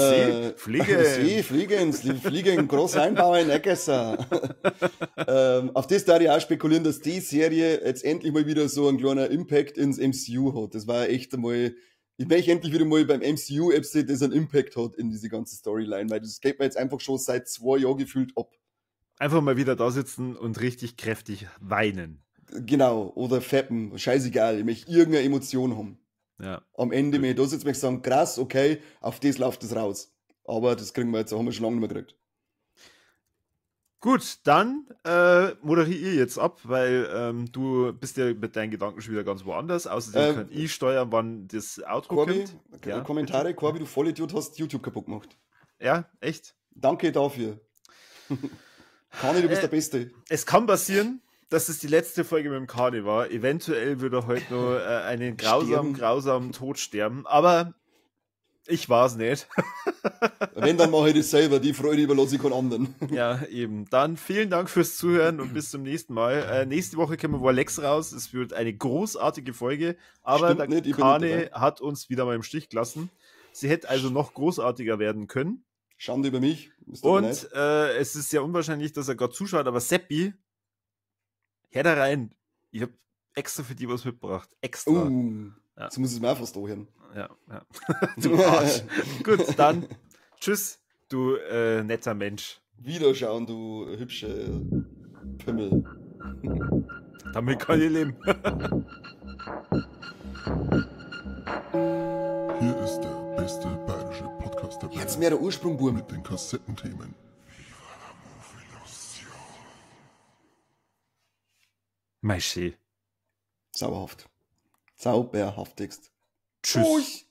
[SPEAKER 1] fliegen, groß einbauen in Eggesser. Auf das darf ich auch spekulieren, dass die Serie jetzt endlich mal wieder so einen kleinen Impact ins MCU hat. Das war echt einmal, ich möchte endlich wieder mal beim MCU sehen, das einen Impact hat in diese ganze Storyline, weil das geht mir jetzt einfach schon seit 2 Jahren gefühlt ab.
[SPEAKER 2] Einfach mal wieder da sitzen und richtig kräftig weinen.
[SPEAKER 1] Genau, oder feppen, scheißegal, ich möchte irgendeine Emotion haben.
[SPEAKER 2] Ja.
[SPEAKER 1] Am Ende möchte ich jetzt sagen, krass, okay, auf das läuft es raus. Aber das kriegen wir jetzt, haben wir schon lange nicht mehr gekriegt.
[SPEAKER 2] Gut, dann moderiere ich jetzt ab, weil du bist ja mit deinen Gedanken schon wieder ganz woanders. Außerdem kann ich steuern, wann das Outro
[SPEAKER 1] Corby,
[SPEAKER 2] kommt. Ja,
[SPEAKER 1] Kommentare, Corby, du Vollidiot, hast YouTube kaputt gemacht.
[SPEAKER 2] Ja, echt?
[SPEAKER 1] Danke dafür. Kani, du bist der Beste.
[SPEAKER 2] Es kann passieren, dass es die letzte Folge mit dem Kani war. Eventuell würde er heute nur einen grausamen Tod sterben, aber ich war es nicht.
[SPEAKER 1] Wenn, dann mache ich das selber. Die Freude überlasse ich keinen anderen.
[SPEAKER 2] Ja, eben. Dann vielen Dank fürs Zuhören und bis zum nächsten Mal. Nächste Woche kommen wir Lex raus. Es wird eine großartige Folge, aber der Kani hat uns wieder mal im Stich gelassen. Sie hätte also noch großartiger werden können.
[SPEAKER 1] Schande über mich.
[SPEAKER 2] Und es ist sehr unwahrscheinlich, dass er gerade zuschaut, aber Seppi, hör da rein. Ich habe extra für die was mitgebracht. Extra.
[SPEAKER 1] Ja. Jetzt muss ich es mir auch fast hören.
[SPEAKER 2] Ja. Du Arsch. Gut, dann tschüss, du netter Mensch.
[SPEAKER 1] Wiederschauen, du hübsche Pimmel.
[SPEAKER 2] Damit kann ich leben.
[SPEAKER 3] Hier ist der beste bayerische Podcast der Welt.
[SPEAKER 1] Jetzt mehr der Ursprung, Burm.
[SPEAKER 3] Mit den Kassettenthemen.
[SPEAKER 2] Meischee.
[SPEAKER 1] Sauberhaft. Sauberhaftigst.
[SPEAKER 2] Tschüss.